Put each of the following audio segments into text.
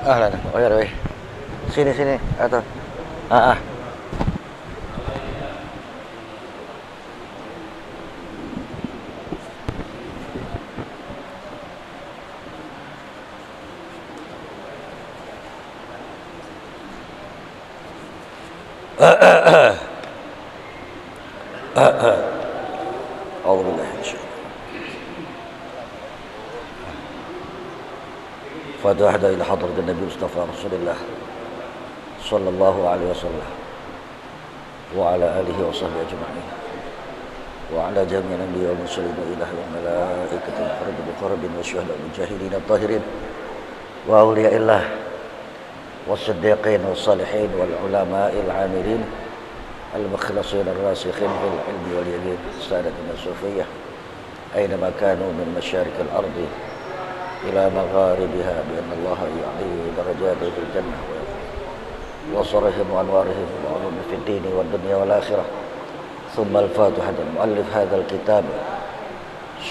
Ahlan. Oh ya, weh. Sini atau ah. أعوذ بالله من الشيطان. فاتحة إلى حضرة النبي المصطفى رسول الله صلى الله عليه وسلم وعلى آله وصحبه أجمعين وعلى جميع الأنبياء والمرسلين وإله والملائكة المقربين المقربين والشهداء والمجاهدين الطاهرين وأولياء الله والصديقين والصالحين والعلماء العاملين المخلصين الراسخين في العلم واليقين سادتنا الصوفية أينما كانوا من مشارق الأرض إلى مغاربها بأن الله يعلي درجاته في الجنة وصرهم وأنوارهم وعلوم في الدين والدنيا والآخرة. ثم الفاتحة المؤلف هذا الكتاب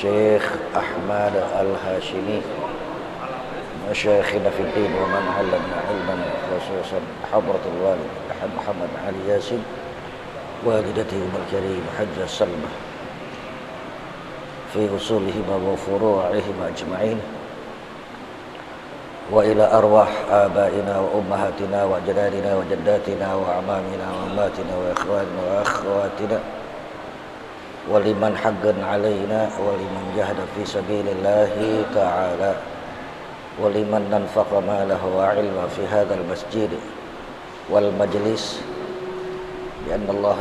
شيخ أحمد الهاشمي مشايخنا في الدين ومن علمنا علما خصوصا حضرة الوالد محمد علي ياسين والدتهم الكريم حجة سلمى في أصولهما وفروعهما أجمعين وإلى أرواح آبائنا وأمهاتنا وأجدادنا وجداتنا وأعمامنا وأماتنا وإخواننا وأخواتنا ولمن حقا علينا ولمن جهد في سبيل الله تعالى ولمن أنفق ماله وعلمه في هذا المسجد والمجلس بأن الله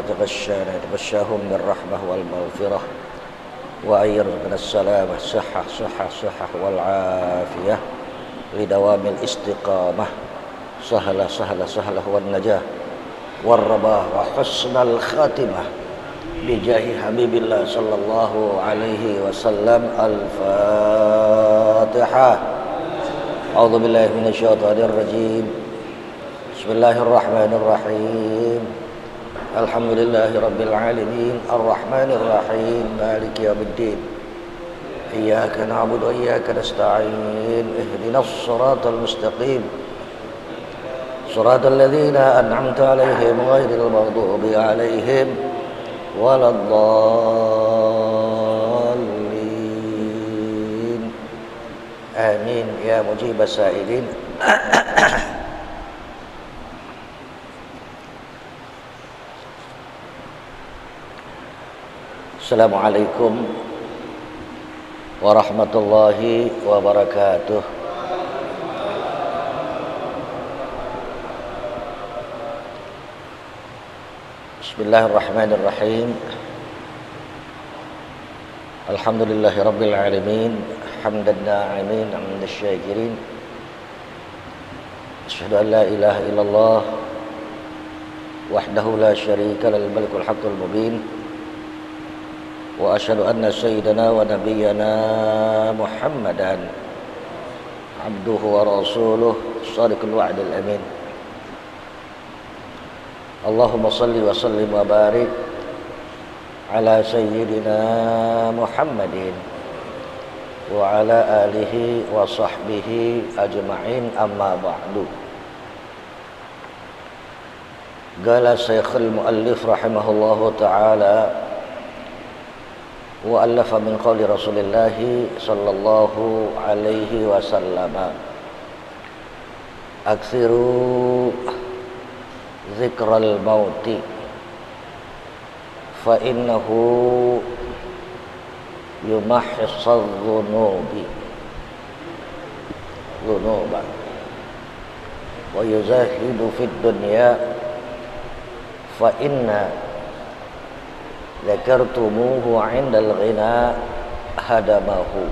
تغشاهم بالرحمة والمغفرة وأن يرزقنا السلامة صحة والعافية لدوام الاستقامة سهلة والنجاة والرباح وحسن الخاتمة بجاه حبيب الله صلى الله عليه وسلم. الفاتحة. أعوذ بالله من الشيطان الرجيم. بسم الله الرحمن الرحيم. الحمد لله رب العالمين الرحمن الرحيم مالك يوم الدين إياك نعبد وإياك نستعين اهدنا الصراط المستقيم صراط الذين أنعمت عليهم غير المغضوب عليهم ولا الضالين آمين يا مجيب السائلين. Assalamualaikum warahmatullahi wabarakatuh. Bismillahirrahmanirrahim. Alhamdulillahi rabbil alamin hamdan na'imin hamdan syakirin. Asyhadu an la ilaha illallah wahdahu la syarika lahul malikul haqqul mubin. Wa asyhadu anna sayyidana wa nabiyyana Muhammadan abduhu wa rasuluh shadiqul wa'dil amin. Allahumma salli wa sallim wa barik ala sayyidina Muhammadin wa ala alihi wa sahbihi ajma'in, amma ba'du. Qala Syekhul Muallif rahimahullahu ta'ala wa allafa min qawli Rasulillah sallallahu alaihi wasallam aksiru zikral mauti fa innahu yumahhisul dhunuba wa yuzahidu fid dunya fa inna Zakartumuhu 'indal ghina hadamahu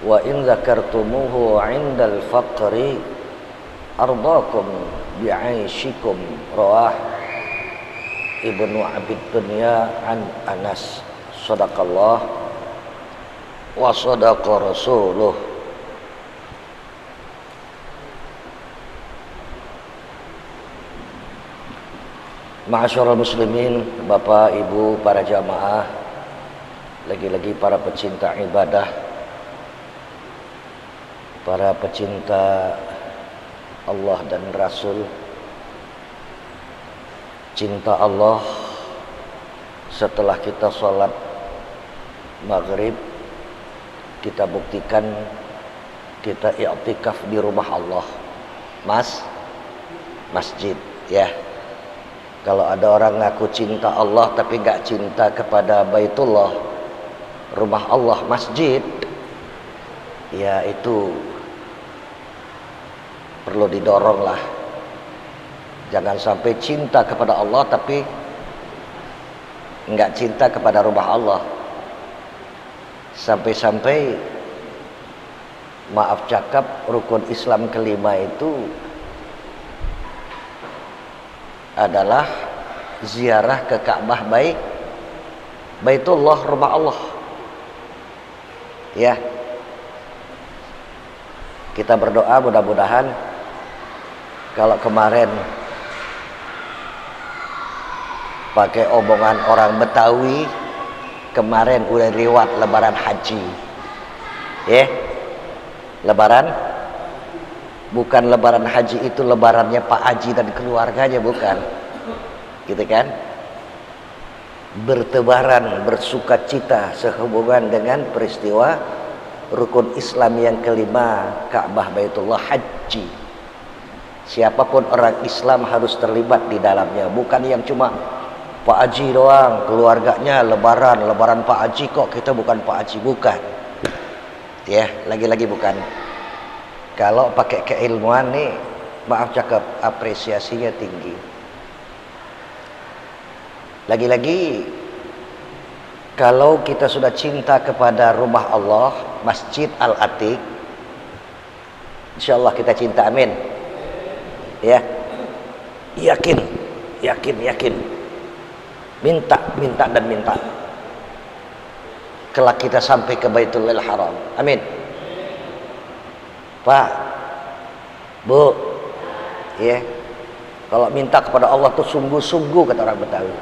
wa in zakartumuhu 'indal faqri ardakum bi'aishikum. Rawah Ibnu Abid Dunya an Anas. Sadaqallah wa sadaqa rasuluh. Ma'asyiral muslimin, Bapak, Ibu, para jamaah, lagi-lagi para pecinta ibadah, para pecinta Allah dan Rasul, cinta Allah setelah kita sholat maghrib, kita buktikan kita i'tikaf di rumah Allah, masjid ya. Kalau ada orang ngaku cinta Allah tapi gak cinta kepada Baitullah, rumah Allah, masjid, ya itu perlu didorong lah. Jangan sampai cinta kepada Allah tapi nggak cinta kepada rumah Allah. Sampai-sampai, maaf cakap, rukun Islam kelima itu adalah ziarah ke Ka'bah, Baitullah, rumah Allah. Ya. Kita berdoa mudah-mudahan kalau kemarin pakai omongan orang Betawi, kemarin udah lewat lebaran haji. Ya. Lebaran, bukan lebaran haji itu lebarannya Pak Haji dan keluarganya, bukan. Gitu kan? Bertebaran, bersukacita sehubungan dengan peristiwa rukun Islam yang kelima, Ka'bah, Baitullah, haji. Siapapun orang Islam harus terlibat di dalamnya, bukan yang cuma Pak Haji doang, keluarganya lebaran Pak Haji kok kita bukan Pak Haji, bukan. Ya, lagi-lagi bukan. Kalau pakai keilmuan nih, maaf cakap, apresiasinya tinggi. Lagi-lagi kalau kita sudah cinta kepada rumah Allah, Masjid Al-Atiq, insyaallah kita cinta, amin. Ya. Yakin. Minta dan minta. Kelak kita sampai ke Baitullahil Haram. Amin. Pak, Bu, ya. Kalau minta kepada Allah tuh sungguh-sungguh, kata orang Betawi.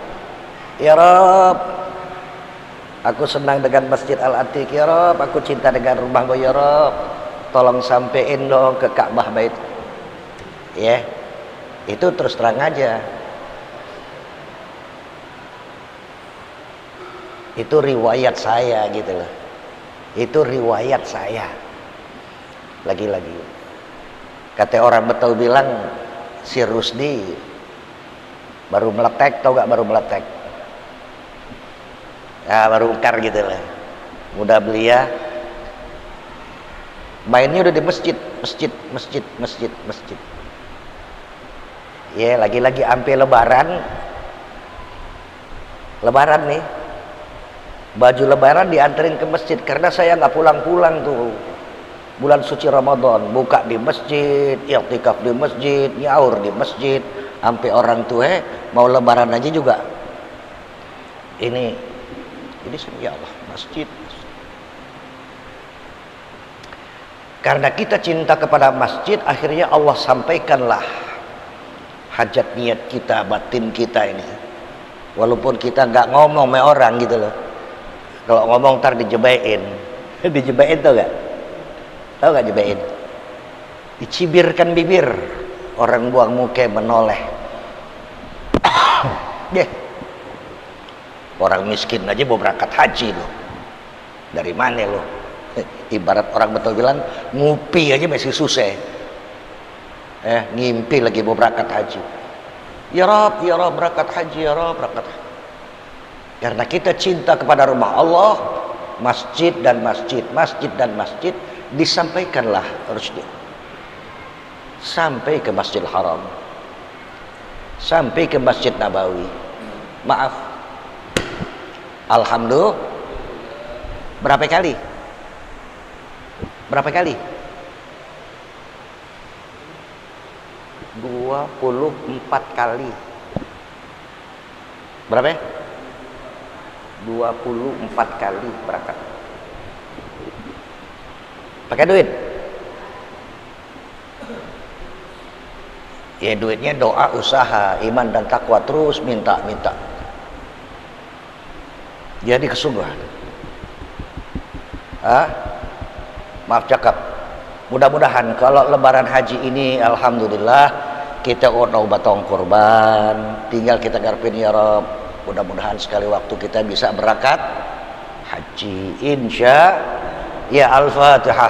Ya Rabb, aku senang dengan Masjid Al-Atiq, ya Rabb, aku cinta dengan rumahmu, ya Rabb, tolong sampein dong ke Ka'bah Bait. Ya. Itu terus terang aja. Itu riwayat saya gitu loh. Itu riwayat saya. Lagi-lagi kata orang Betawi bilang, si Rusdi baru meletek, tau gak baru meletek? Ya baru ukar gitu lah. Mudah belia. Mainnya udah di masjid. Ya lagi-lagi sampai lebaran nih. Baju lebaran dianterin ke masjid karena saya nggak pulang-pulang tuh. Bulan suci Ramadan buka di masjid, i'tikaf di masjid, nyaur di masjid, sampai orang tua mau lebaran aja juga. Ini ya Allah, masjid. Karena kita cinta kepada masjid, akhirnya Allah sampaikanlah hajat niat kita, batin kita ini. Walaupun kita nggak ngomong sama orang gitu loh. Kalau ngomong ntar dijebain. Dijebain tau gak? Tau gak jebain? Dicibirkan bibir, orang buang muka menoleh. Deh. Orang miskin aja mau berangkat haji loh. Dari mana loh? Ibarat orang betul bilang, ngupi aja masih susah. Ngimpi lagi mau berangkat haji. Ya Rabb berangkat haji, ya Rabb berangkat haji. Karena kita cinta kepada rumah Allah, masjid dan masjid, disampaikanlah harusnya sampai ke Masjidil Haram, sampai ke Masjid Nabawi. Maaf, alhamdulillah, berapa kali? 24 kali. Berapa ya? 24 kali berangkat. Pakai duit? Ya duitnya doa, usaha, iman dan takwa, terus minta. Jadi kesungguhan. Maaf cakap, Mudah-mudahan kalau lebaran haji ini alhamdulillah kita udah batong kurban, tinggal kita garpin ya Rob. Mudah-mudahan sekali waktu kita bisa berangkat haji insya ya. Al-Fatihah.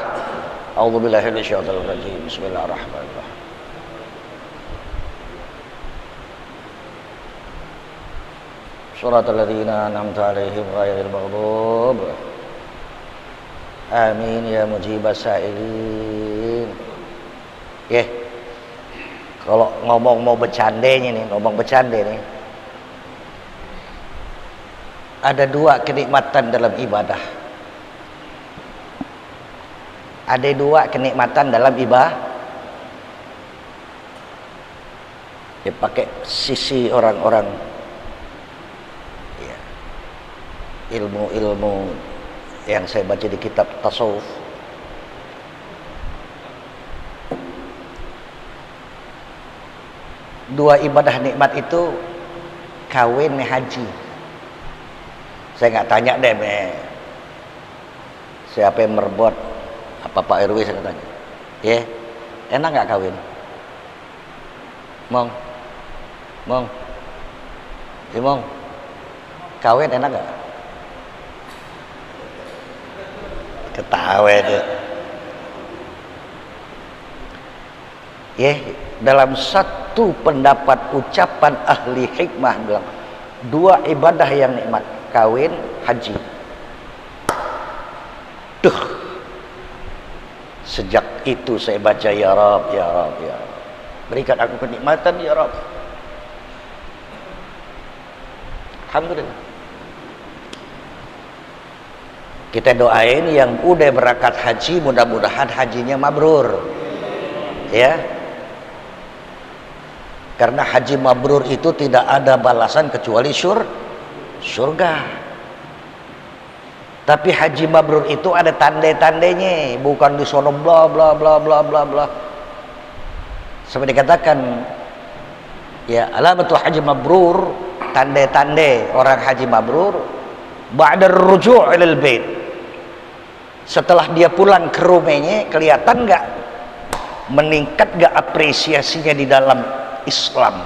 A'udzubillahi minasyaitonir rajim. Bismillahirrahmanirrahim. Shiratal ladzina an'amta 'alaihim ghairil maghdub. Amin ya mujibas sa'ilin. Kalau ngomong mau bercandanya nih, ngomong bercanda nih. Ada dua kenikmatan dalam ibadah. Ada dua kenikmatan dalam ibadah. Ya pakai sisi orang-orang ya, ilmu-ilmu yang saya baca di kitab tasawuf. Dua ibadah nikmat itu kawin me haji. Saya nggak tanya deh siapa yang merebut, apa Pak RW saya tanya. Enak nggak kawin? Mong, kawin enak nggak? Ketawa itu. Dalam satu pendapat ucapan ahli hikmah bilang dua ibadah yang nikmat, kawin, haji. Sejak itu saya baca ya Rabb, ya Rabb, ya Rabb. Berikan aku kenikmatan ya Rabb. Alhamdulillah. Kita doain yang udah berangkat haji, mudah-mudahan hajinya mabrur. Ya. Karena haji mabrur itu tidak ada balasan kecuali surga. Tapi haji mabrur itu ada tanda-tandanya, bukan di sono bla bla bla bla bla bla. Seperti dikatakan ya, alamatul haji mabrur, tanda-tanda orang haji mabrur ba'da ruju' ilal bait. Setelah dia pulang ke rumahnya, kelihatan nggak meningkat nggak apresiasinya di dalam Islam.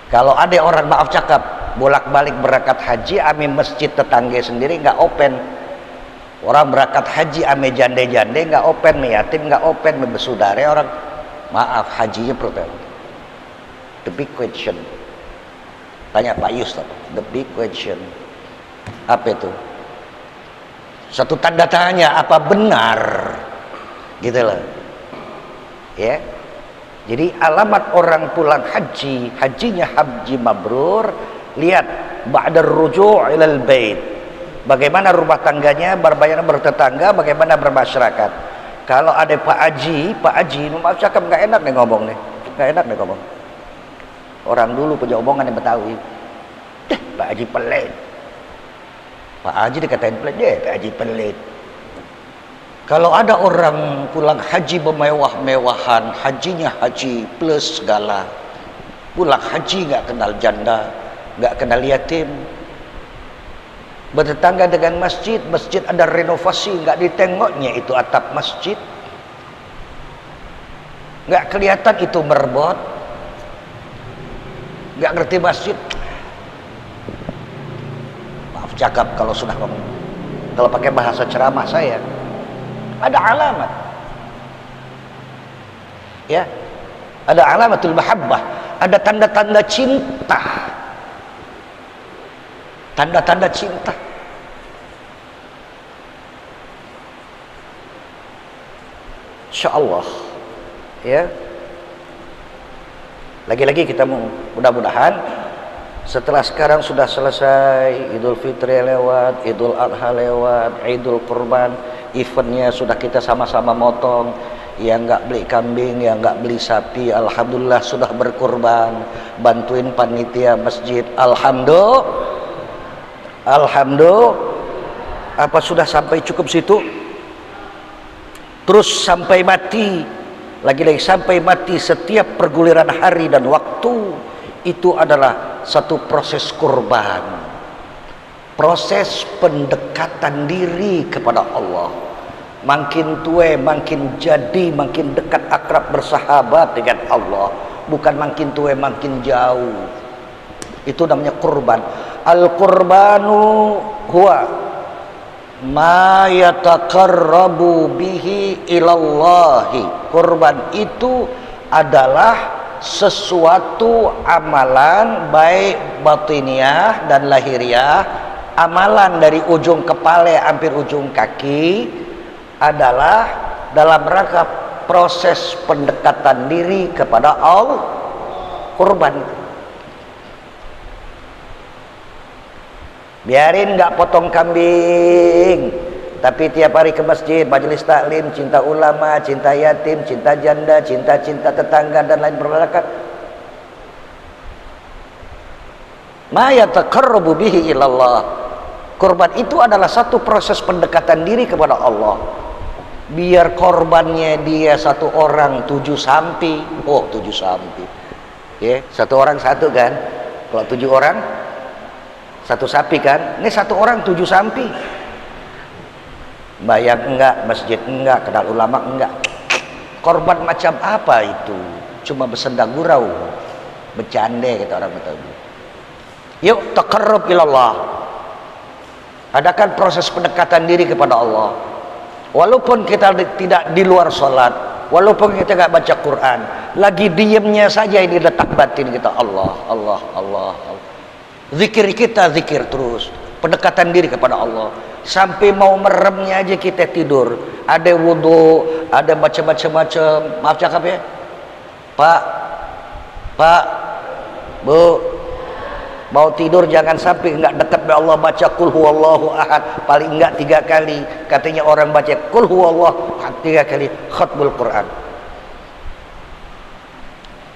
Kalau ada orang maaf cakap bolak-balik berangkat haji ame masjid tetangga sendiri nggak open, orang berangkat haji ame jande-jande nggak open, yatim nggak open, bersaudara orang maaf hajinya protes. The big question, tanya Pak Yus, the big question apa itu? Satu tanda tanya, apa benar gitu loh ya. Jadi alamat orang pulang haji, hajinya haji mabrur, lihat ba'da ruju' ilal bait. Bagaimana rumah tangganya, bagaimana bertetangga, bagaimana bermasyarakat. Kalau ada Pak Haji, maaf cakap nggak enak nih ngomong nih, nggak enak nih ngomong. Orang dulu punya omongan yang Betawi, Pak Haji pelit. Pak Haji dikatain pelit, Pak Haji pelit. Kalau ada orang pulang haji bermewah-mewahan, hajinya haji plus segala, pulang haji nggak kenal janda, nggak kenal yatim, bertetangga dengan masjid, masjid ada renovasi, nggak ditengoknya itu atap masjid, nggak kelihatan itu merbot, nggak ngerti masjid. Maaf cakap kalau sudah ngomong, kalau pakai bahasa ceramah saya, ada alamat ya, ada alamatul mahabbah, ada tanda-tanda cinta, tanda-tanda cinta. Insyaallah ya. Lagi-lagi kita mudah-mudahan setelah sekarang sudah selesai Idul Fitri lewat, Idul Adha lewat, Idul Kurban, eventnya sudah kita sama-sama motong. Yang nggak beli kambing, yang nggak beli sapi, alhamdulillah sudah berkurban, bantuin panitia masjid, alhamdulillah. Apa sudah sampai cukup situ? Terus sampai mati, lagi-lagi sampai mati, setiap perguliran hari dan waktu itu adalah satu proses kurban, proses pendekatan diri kepada Allah, makin tua makin jadi makin dekat akrab bersahabat dengan Allah, bukan makin tua makin jauh. Itu namanya kurban. Al qurbanu huwa ma yataqarrabu bihi ilallahi. Kurban itu adalah sesuatu amalan baik batiniah dan lahiriah. Amalan dari ujung kepala hampir ujung kaki adalah dalam rangka proses pendekatan diri kepada Allah. Kurban. Biarin nggak potong kambing, tapi tiap hari ke masjid, majelis taklim, cinta ulama, cinta yatim, cinta janda, cinta tetangga dan lain berbalakat. Ma yataqarrabu bihi ilallah. Kurban itu adalah satu proses pendekatan diri kepada Allah. Biar korbannya dia satu orang 7 sampi. Oh, 7 sampi. Ya, satu orang satu kan. Kalau 7 orang satu sapi kan. Ini satu orang 7 sampi. Bayang enggak, masjid enggak, kenal ulama enggak. Korban macam apa itu? Cuma bersenda gurau, bercanda kata orang Betawi. Yuk taqarrub ilallah. Adakan proses pendekatan diri kepada Allah. Walaupun kita tidak di luar sholat, walaupun kita nggak baca Quran, lagi diamnya saja ini letak batin kita Allah, Allah, Allah, Allah. Zikir kita zikir terus, pendekatan diri kepada Allah. Sampai mau meremnya aja kita tidur, ada wudu, ada macam-macam. Maaf cakap ya, Pak, Bu, mau tidur jangan sampai enggak dekat dengan Allah, baca qul huwallahu ahad paling enggak 3 kali. Katanya orang baca qul huwallahu ahad 3 kali khatmul Quran.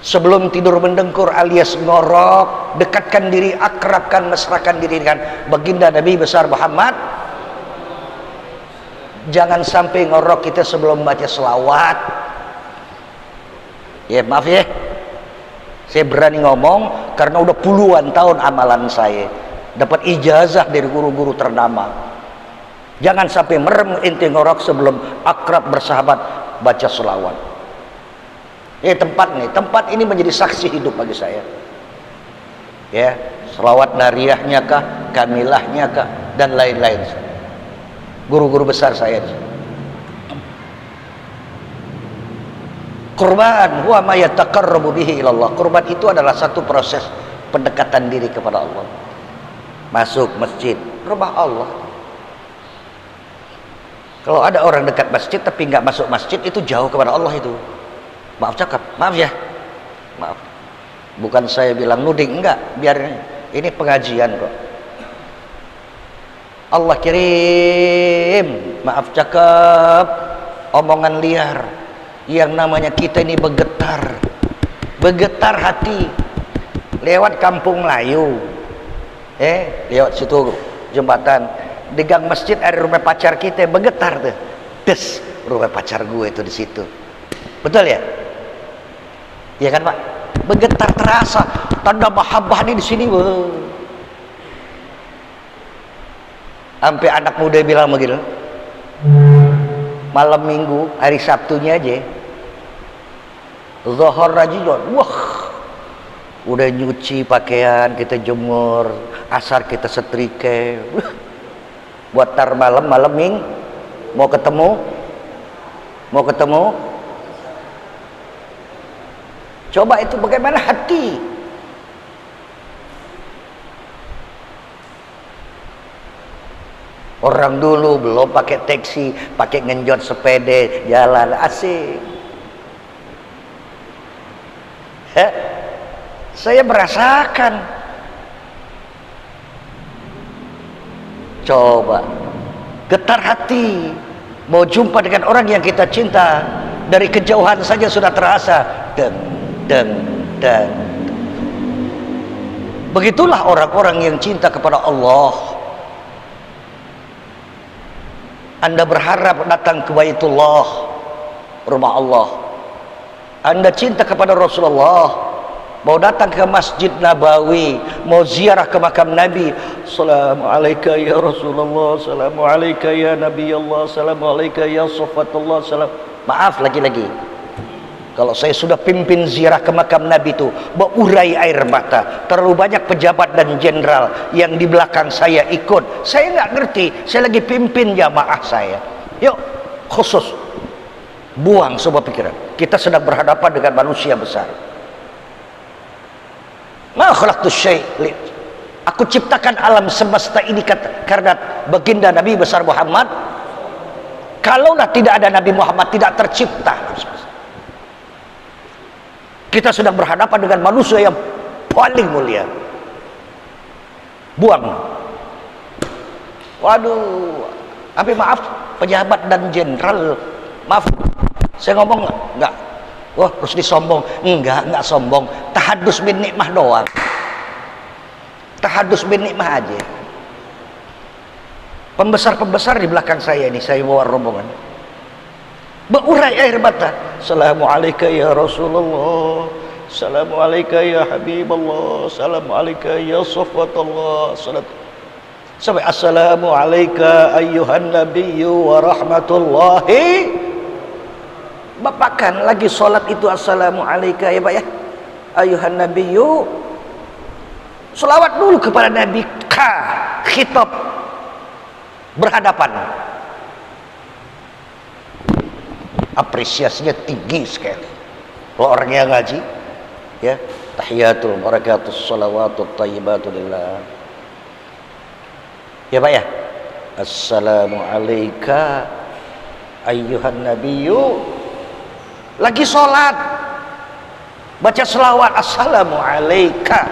Sebelum tidur mendengkur alias ngorok, dekatkan diri, akrabkan, mesrakan diri dengan baginda Nabi besar Muhammad. Jangan sampai ngorok kita sebelum baca selawat. Ya maaf ya, saya berani ngomong karena udah puluhan tahun amalan saya, dapat ijazah dari guru-guru ternama. Jangan sampai merem inti ngorok sebelum akrab bersahabat baca selawat. Tempat ini menjadi saksi hidup bagi saya. Ya, selawat nariyahnya kah, kamilahnya kah, dan lain-lain. Guru-guru besar saya. Kurban huwa ma yataqarrabu bihi ilallah. Kurban itu adalah satu proses pendekatan diri kepada Allah. Masuk masjid, rumah Allah. Kalau ada orang dekat masjid tapi nggak masuk masjid, itu jauh kepada Allah itu. Maaf cakap, maaf ya, maaf. Bukan saya bilang nuding, enggak. Biar ini pengajian kok. Allah kirim, maaf cakap, omongan liar. Yang namanya kita ini bergetar hati. Lewat kampung Melayu, lewat situ jembatan, di gang masjid ada rumah pacar kita, bergetar tuh. Des, rumah pacar gue itu di situ. Betul ya? Iya kan Pak? Bergetar terasa tanda mahabbah di sini. Sampai anak muda bilang begitu. Malam minggu, hari Sabtunya aja, Zuhur rajidon, wah, udah nyuci pakaian, kita jemur, asar kita setrika, buat tar malam ming, mau ketemu. Coba itu bagaimana hati. Orang dulu belum pakai taksi, pakai ngenjot sepeda, jalan asik. Saya merasakan. Coba getar hati, mau jumpa dengan orang yang kita cinta, dari kejauhan saja sudah terasa. Dan begitulah orang-orang yang cinta kepada Allah. Anda berharap datang ke Baitullah, rumah Allah. Anda cinta kepada Rasulullah, mau datang ke Masjid Nabawi, mau ziarah ke makam Nabi, Assalamualaikum ya Rasulullah, Assalamualaikum ya Nabi Allah, Assalamualaikum ya Safatullah, maaf lagi-lagi, kalau saya sudah pimpin ziarah ke makam Nabi itu berurai air mata, terlalu banyak pejabat dan jenderal yang di belakang saya ikut, saya nggak ngerti, saya lagi pimpin jamaah saya. Yuk, khusus buang semua pikiran, kita sedang berhadapan dengan manusia besar. Ma khalaqtus syai', aku ciptakan alam semesta ini karena baginda Nabi besar Muhammad. Kalaulah tidak ada Nabi Muhammad, tidak tercipta alam semesta. Kita sedang berhadapan dengan manusia yang paling mulia. Buang. Waduh, tapi maaf pejabat dan jenderal, maaf, saya ngomong enggak. Wah, Rusdi sombong. Enggak sombong. Tahadus bin nikmah doang. Tahadus bin nikmah aja. Pembesar-pembesar di belakang saya ini, saya bawa rombongan. Berurai air mata. Assalamualaikum ya Rasulullah. Assalamualaikum ya Habibullah. Assalamualaikum ya Safatullah. Sampai assalamualaikum ayyuhan nabiyyu wa rahmatullahi. Bapak kan lagi sholat itu assalamualaikum ya Pak ya, ayuhan nabiyyu, selawat dulu kepada Nabi. Khitab berhadapan, apresiasinya tinggi sekali. Kalau orang yang ngaji ya, tahiyatul barakatus salawatut thayyibatu lillah ya Pak ya, assalamualaikum ayyuhan nabiyyu, lagi sholat baca selawat assalamualaikum,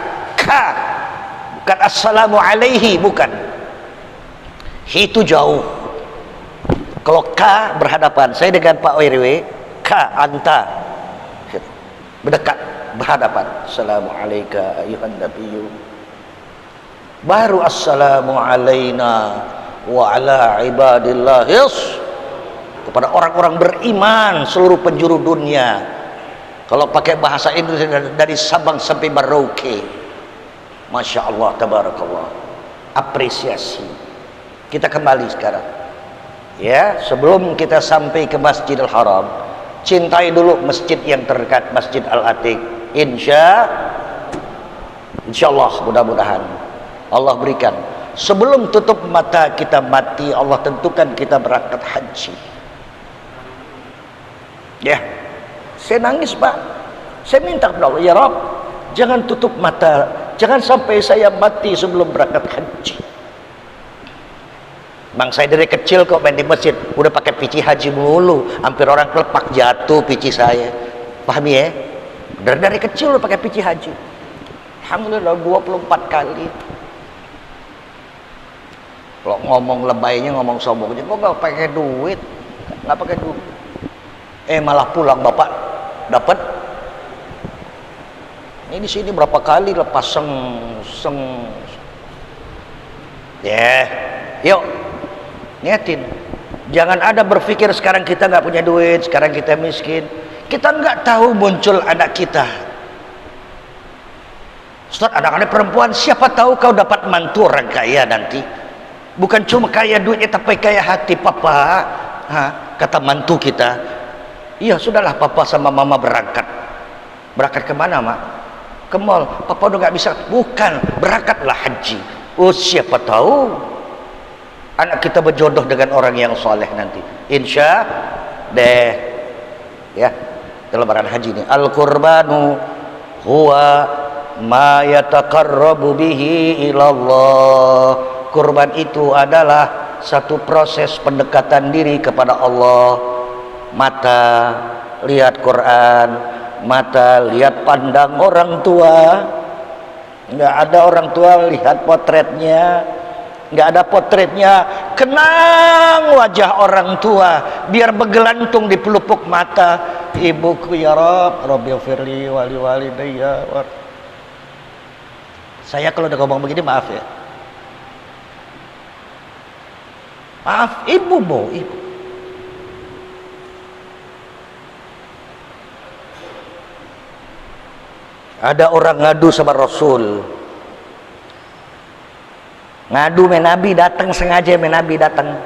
bukan assalamu alaihi, bukan, itu jauh. Kalau ka berhadapan, saya dengan Pak RW, ka anta berdekat berhadapan, assalamualaikum ayuhan nabiyyu, baru assalamu alaina wa ala ibadillah kepada orang-orang beriman seluruh penjuru dunia. Kalau pakai bahasa Indonesia dari Sabang sampai Merauke, Masya Allah, tabarakallah, apresiasi. Kita kembali sekarang ya, sebelum kita sampai ke Masjidil Haram, cintai dulu masjid yang terdekat, Masjid Al-Atiq. Insya Allah, mudah-mudahan Allah berikan sebelum tutup mata kita mati, Allah tentukan kita berangkat haji. Ya, saya nangis Pak, saya minta kepada Allah, ya Rabb, jangan tutup mata, jangan sampai saya mati sebelum berangkat haji. Bang, saya dari kecil kok main di masjid, udah pakai pici haji mulu, hampir orang kelepak jatuh pici saya, pahami ya? Dari kecil udah pakai pici haji, alhamdulillah 24 kali. Kalau ngomong lebaynya, ngomong sombongnya, kok nggak pakai duit, nggak pakai duit. Malah pulang bapak dapat. Ini di sini berapa kali lepas seng. Ya, yuk niatin. Jangan ada berpikir sekarang kita nggak punya duit, sekarang kita miskin. Kita nggak tahu muncul anak kita. Ustaz, anak-anak perempuan, siapa tahu kau dapat mantu orang kaya nanti. Bukan cuma kaya duitnya, tapi kaya hati. Papa, kata mantu kita, iya sudahlah papa sama mama berangkat. Berangkat kemana mak? Ke mall. Papa udah gak bisa. Bukan, berangkatlah haji. Oh, siapa tahu anak kita berjodoh dengan orang yang soleh nanti. Insya deh ya, lebaran haji ini, al-qurbanu huwa ma yataqarrabu bihi ilallah. Kurban itu adalah satu proses pendekatan diri kepada Allah. Mata lihat Quran, mata lihat pandang orang tua. Nggak ada orang tua lihat potretnya, nggak ada potretnya, kenang wajah orang tua biar bergelantung di pelupuk mata. Ibuku ya Rabb, Rabbighfirli wali walidayya. Saya kalau udah ngomong begini maaf ya, maaf ibu, ibu. Ada orang ngadu sama Rasul, ngadu me Nabi datang, sengaja me Nabi datang.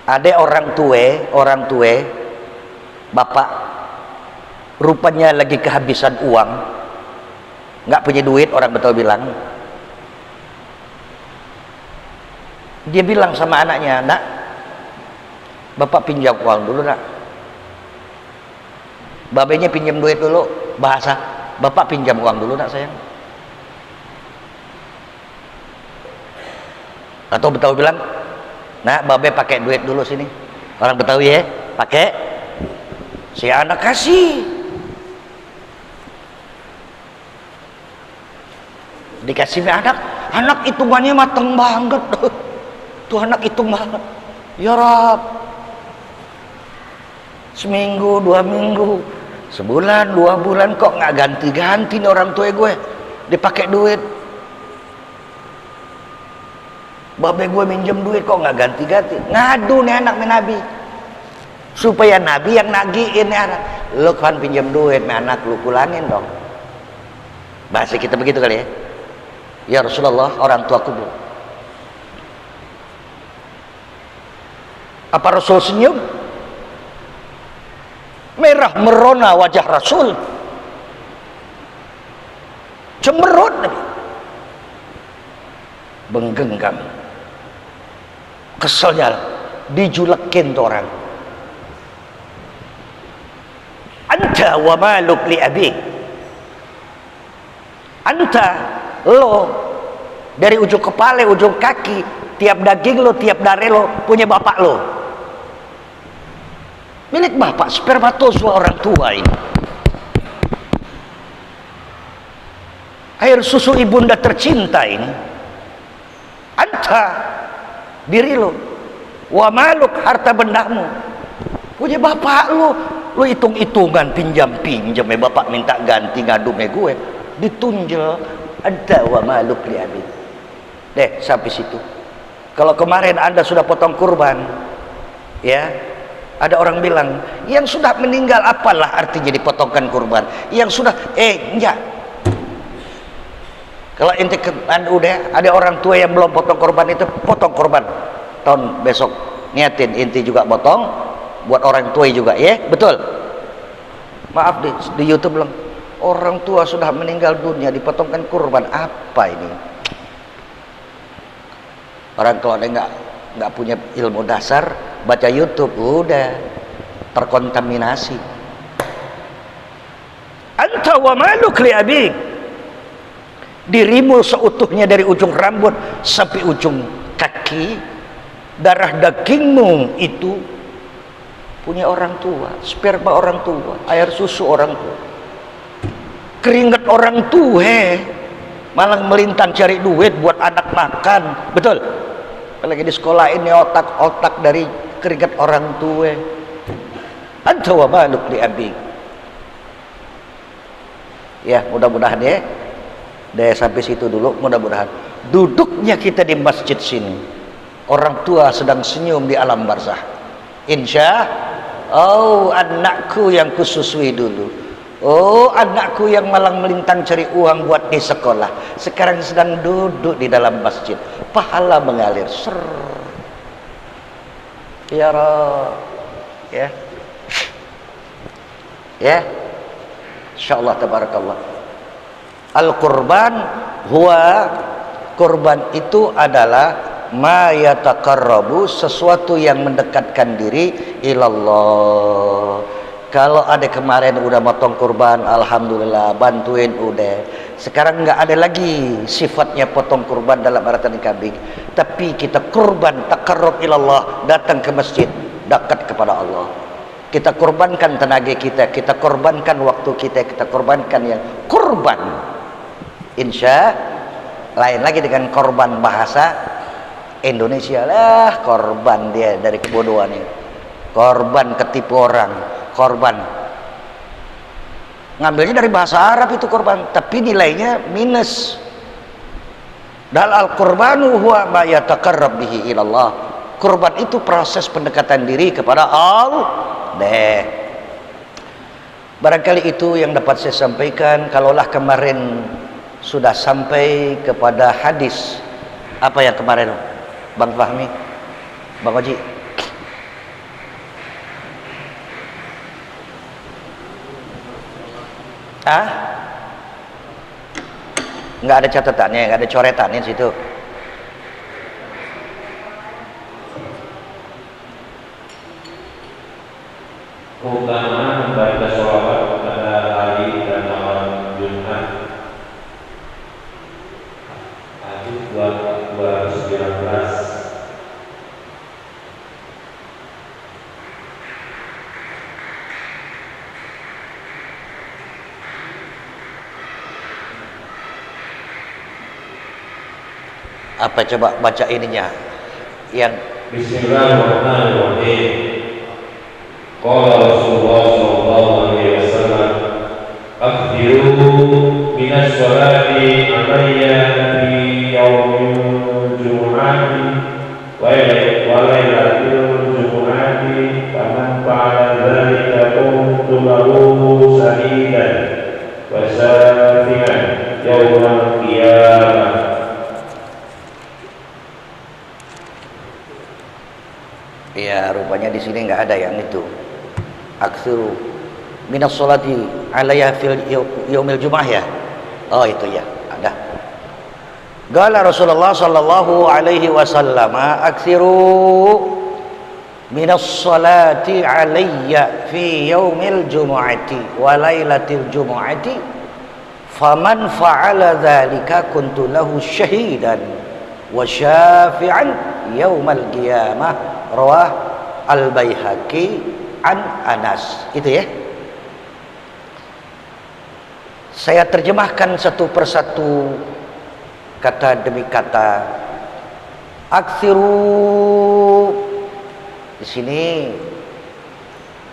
Ada orang tua bapak rupanya lagi kehabisan uang, nggak punya duit, orang betul bilang. Dia bilang sama anaknya, nak, bapak pinjam uang dulu nak. Babenya pinjam duit dulu, bahasa bapak pinjam uang dulu nak sayang. Atau Betawi bilang, nah babe pakai duit dulu sini. Orang Betawi ya, pakai. Si anak kasih, dikasih anak hitungannya mateng banget. Tuh anak hitung banget. Ya Rab, seminggu, 2 minggu, sebulan, 2 bulan kok nggak ganti-ganti nih orang tua gue, dipakai duit. Babe gue minjem duit kok nggak ganti-ganti. Ngadu nih anak Nabi, supaya Nabi yang nagiin nih anak. Lu kan pinjam duit nih anak, lu pulangin dong. Bahasa kita begitu kali ya. Ya Rasulullah, orang tuaku bu. Apa Rasul senyum? Merah merona wajah Rasul, cemberut, benggenggam, keselnya dijulekin tuh orang. Anta wa maluk li abik, anta, lo dari ujung kepala ujung kaki, tiap daging lo, tiap darah lo punya bapak lo, milik bapak, spermatozoa orang tua ini. Air susu ibunda tercinta ini. Anta, diri lo, wa maluk, harta bendamu punya bapak lo. Lo hitung-hitungan pinjam-pinjam, bapak minta ganti, ngadu me gue, ditunjel. Anta wa maluk li abi. Deh, sampai situ. Kalau kemarin Anda sudah potong kurban, ya, ada orang bilang, yang sudah meninggal apalah artinya dipotongkan kurban? Yang sudah, enggak. Kalau inti udah ada orang tua yang belum potong kurban, itu potong kurban tahun besok, niatin inti juga potong buat orang tua juga, ya, betul. Maaf di YouTube belum, orang tua sudah meninggal dunia dipotongkan kurban, apa ini? Orang kalau ada nggak punya ilmu dasar, baca YouTube udah terkontaminasi. Anta wa maluk li abik, dirimu seutuhnya dari ujung rambut sampai ujung kaki, darah dagingmu itu punya orang tua, sperma orang tua, air susu orang tua, keringat orang tua, malah melintang cari duit buat anak makan, betul? Lagi di sekolah ini otak-otak dari keringat orang tua. Anta wa maluk li abik. Ya, mudah-mudahan ya. Deh sampai situ dulu, mudah-mudahan. Duduknya kita di masjid sini, orang tua sedang senyum di alam barzah. Insya, oh anakku yang kususui dulu. Oh anakku yang malang melintang cari uang buat di sekolah, sekarang sedang duduk di dalam masjid, pahala mengalir. Ser. Ya Rabb, ya, ya, insyaallah tabarakallah. Al-qurban huwa, kurban itu adalah ma yataqarrabu, sesuatu yang mendekatkan diri ilallah. Kalau ada kemarin udah motong kurban, alhamdulillah, bantuin udah. Sekarang nggak ada lagi sifatnya potong kurban dalam artian kambing, tapi kita kurban taqarrub ilallah, datang ke masjid, dekat kepada Allah. Kita korbankan tenaga kita, kita korbankan waktu kita korbankan yang kurban. Insya lain lagi dengan korban bahasa Indonesia lah, korban dia dari kebodohan ini, korban ketipu orang, korban ngambilnya dari bahasa Arab itu korban, tapi nilainya minus. Dal al-qurbanu huwa ma yataqarrab bihi ilallah. Kurban itu proses pendekatan diri kepada Allah. Barangkali itu yang dapat saya sampaikan. Kalaulah kemarin sudah sampai kepada hadis, apa yang kemarin Bang Fahmi, Bang Oji? Nggak ada catatannya, nggak ada coretannya di situ. Keutamaan membaca sholawat pada hari dan malam Jumat. Hadis 219. Apa coba baca ininya yang Bismillahirrahmanirrahim. Qala Rasulullah sallallahu alaihi wasallam, "Akhbiru minas sholati alayya fi yaumil jumu'ati wa lailatul jumu'ati faman fa'ala dzalika kuntu lahu shahidan wa syafi'an yaumal qiyamah." Ya, rupanya di sini nggak ada yang itu. Aksiru minas sholati alayya fil yaumil jum'ah ya. Oh itu ya, ada. Qala Rasulullah sallallahu alaihi wasallam, aksiru minas sholati alayya fi yaumil jum'ati wa lailatil jum'ati faman fa'ala dzalika kuntu lahu syahidan wa syafi'an yaumal qiyamah. Rawah Al-Baihaqi an Anas. Itu ya. Saya terjemahkan satu persatu, kata demi kata. Aksiru di sini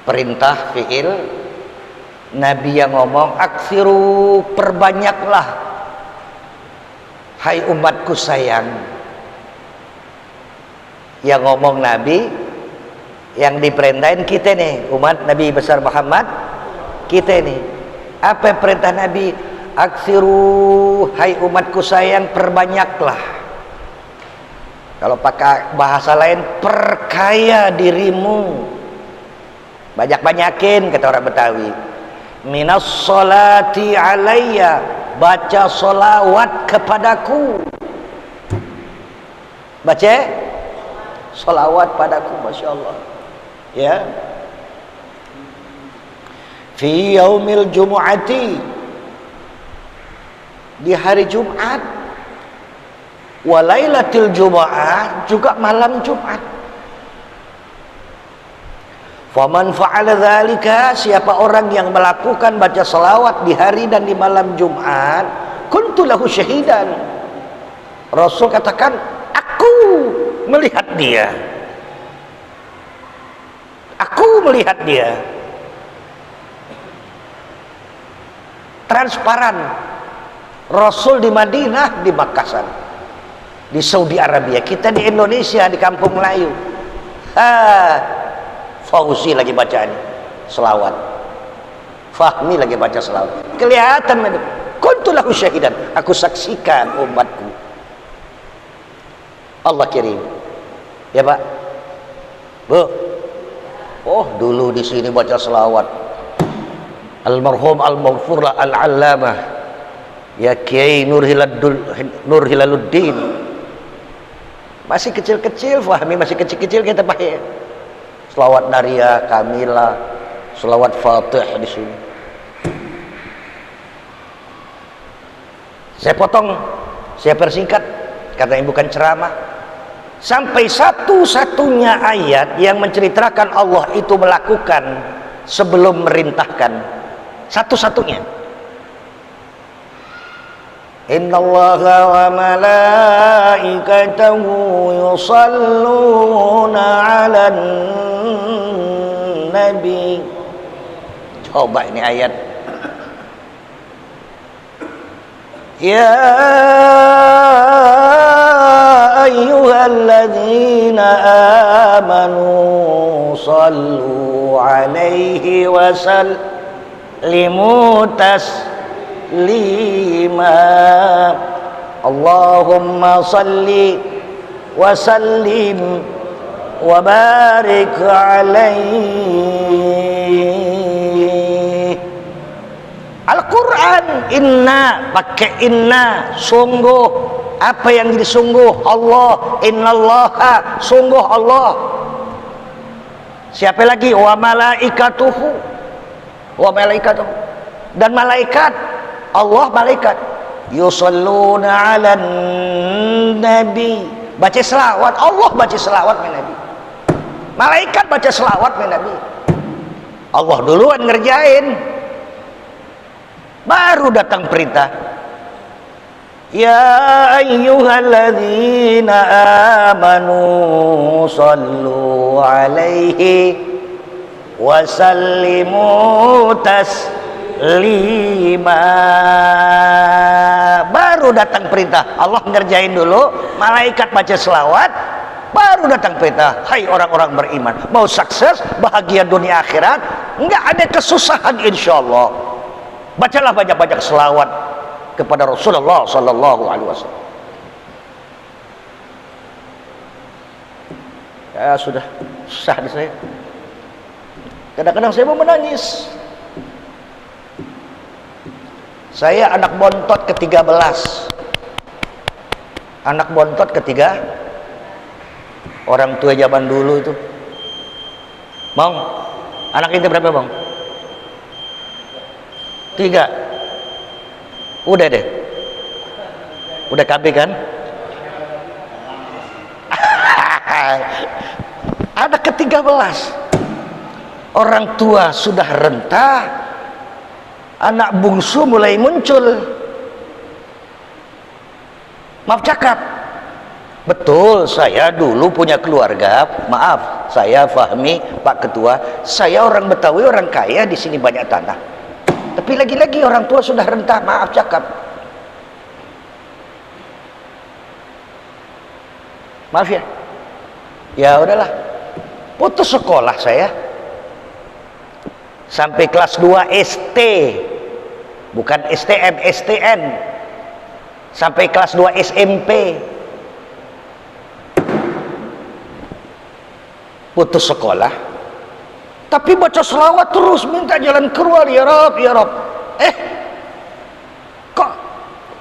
perintah fiil, Nabi yang ngomong, aksiru, perbanyaklah hai umatku sayang. Yang ngomong Nabi, yang diperintahin kita nih, umat Nabi besar Muhammad, kita nih. Apa perintah Nabi? Aksiru, hai umatku sayang, perbanyaklah. Kalau pakai bahasa lain, perkaya dirimu, banyak-banyakin, kata orang Betawi. Minas sholati alayya, baca sholawat kepadaku. Baca sholawat padaku, Masya Allah ya. Fi yaumil jumu'ati, di hari Jumat, wa lailatil jumu'ah, juga malam Jumat. Faman fa'ala dzalika, siapa orang yang melakukan baca sholawat di hari dan di malam Jumat, kuntu lahu syahidan. Rasul katakan, aku melihat dia, aku melihat dia. Transparan. Rasul di Madinah, di Makassar, di Saudi Arabia, kita di Indonesia, di Kampung Melayu. Fauzi lagi baca ini selawat, Fahmi lagi baca selawat, kelihatan. Kuntu lahu syahidan, aku saksikan umatku. Allah kirim. Ya Pak, Bu. Oh dulu di sini baca selawat. Almarhum al-maghfur al-allamah ya Kiai Nur Hilaluddin. Masih kecil-kecil, Fahmi masih kecil-kecil kita pakai selawat Naria, Kamila, selawat Fatih di sini. Saya potong, saya persingkat karena ini bukan ceramah. Sampai satu-satunya ayat yang menceritakan Allah itu melakukan sebelum merintahkan, satu-satunya. Innallaha wa malaikatahu yusalluna 'alan nabi. Coba ini ayat. Ya ayyuhalladzina amanu sallu alaihi taslima. Allahumma salli wa sallim wa barik alaihi. Al-Quran inna, pakai inna, sungguh. Apa yang jadi sungguh? Allah. Innallaha, sungguh Allah. Siapa lagi? Wa malaikatuhu, wa malaikatuhu, dan malaikat Allah, malaikat yusalluna ala nabi, baca selawat. Allah baca selawat ke Nabi, malaikat baca selawat ke Nabi. Allah duluan ngerjain, baru datang perintah. Ya ayyuhalladzina amanu sallu alaihi wa sallimu taslima. Baru datang perintah. Allah ngerjain dulu, malaikat baca selawat, baru datang perintah. Hai orang-orang beriman, mau sukses, bahagia dunia akhirat, enggak ada kesusahan insyaallah, bacalah banyak-banyak selawat kepada Rasulullah sallallahu alaihi wasallam. Ya sudah, susah di saya. Kadang-kadang saya mau menangis. Saya anak bontot ke-13. Anak bontot ketiga. Orang tua zaman dulu itu. Bang, anak itu berapa, Bang? 3. Udah deh. Udah KB kan? Ada ke-13. Orang tua sudah renta, anak bungsu mulai muncul. Maaf cakap. Betul, saya dulu punya keluarga. Maaf, saya Fahmi, Pak Ketua. Saya orang Betawi, orang kaya, di sini banyak tanah. Tapi lagi-lagi orang tua sudah renta, maaf cakap. Maaf ya. Ya udahlah. Putus sekolah saya. Sampai kelas 2 ST. Bukan STM, STN. Sampai kelas 2 SMP. Putus sekolah. Tapi baca selawat terus, minta jalan keluar, ya Rob, ya Rob. Kok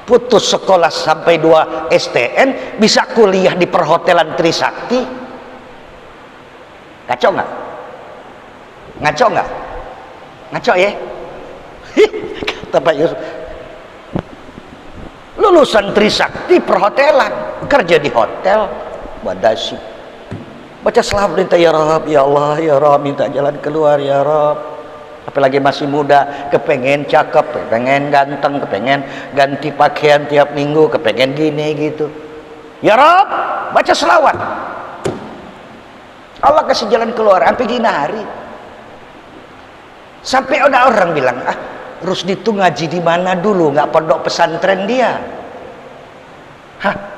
putus sekolah sampai 2 STN bisa kuliah di perhotelan Trisakti? Ngaco nggak? Ngaco nggak? Ngaco ya? Kata Pak Yusuf. Lulusan Trisakti perhotelan, kerja di hotel, badasi. Baca selawat, minta ya Rob, ya Allah, ya Rob, minta jalan keluar, ya Rob. Apalagi masih muda, kepengen cakep, kepengen ganteng, kepengen ganti pakaian tiap minggu, kepengen gini gitu. Ya Rob, baca selawat. Allah kasih jalan keluar, sampai gini hari. Sampai ada orang bilang, Rusdi itu ngaji di mana dulu? Nggak pondok pesantren dia. Hah?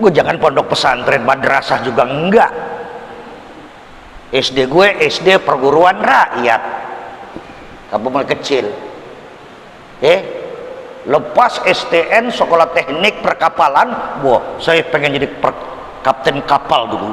Gue jangan pondok pesantren, madrasah juga enggak. SD gue SD perguruan rakyat, kamu mulai kecil. Lepas STN sekolah teknik perkapalan, wah saya pengen jadi kapten kapal dulu.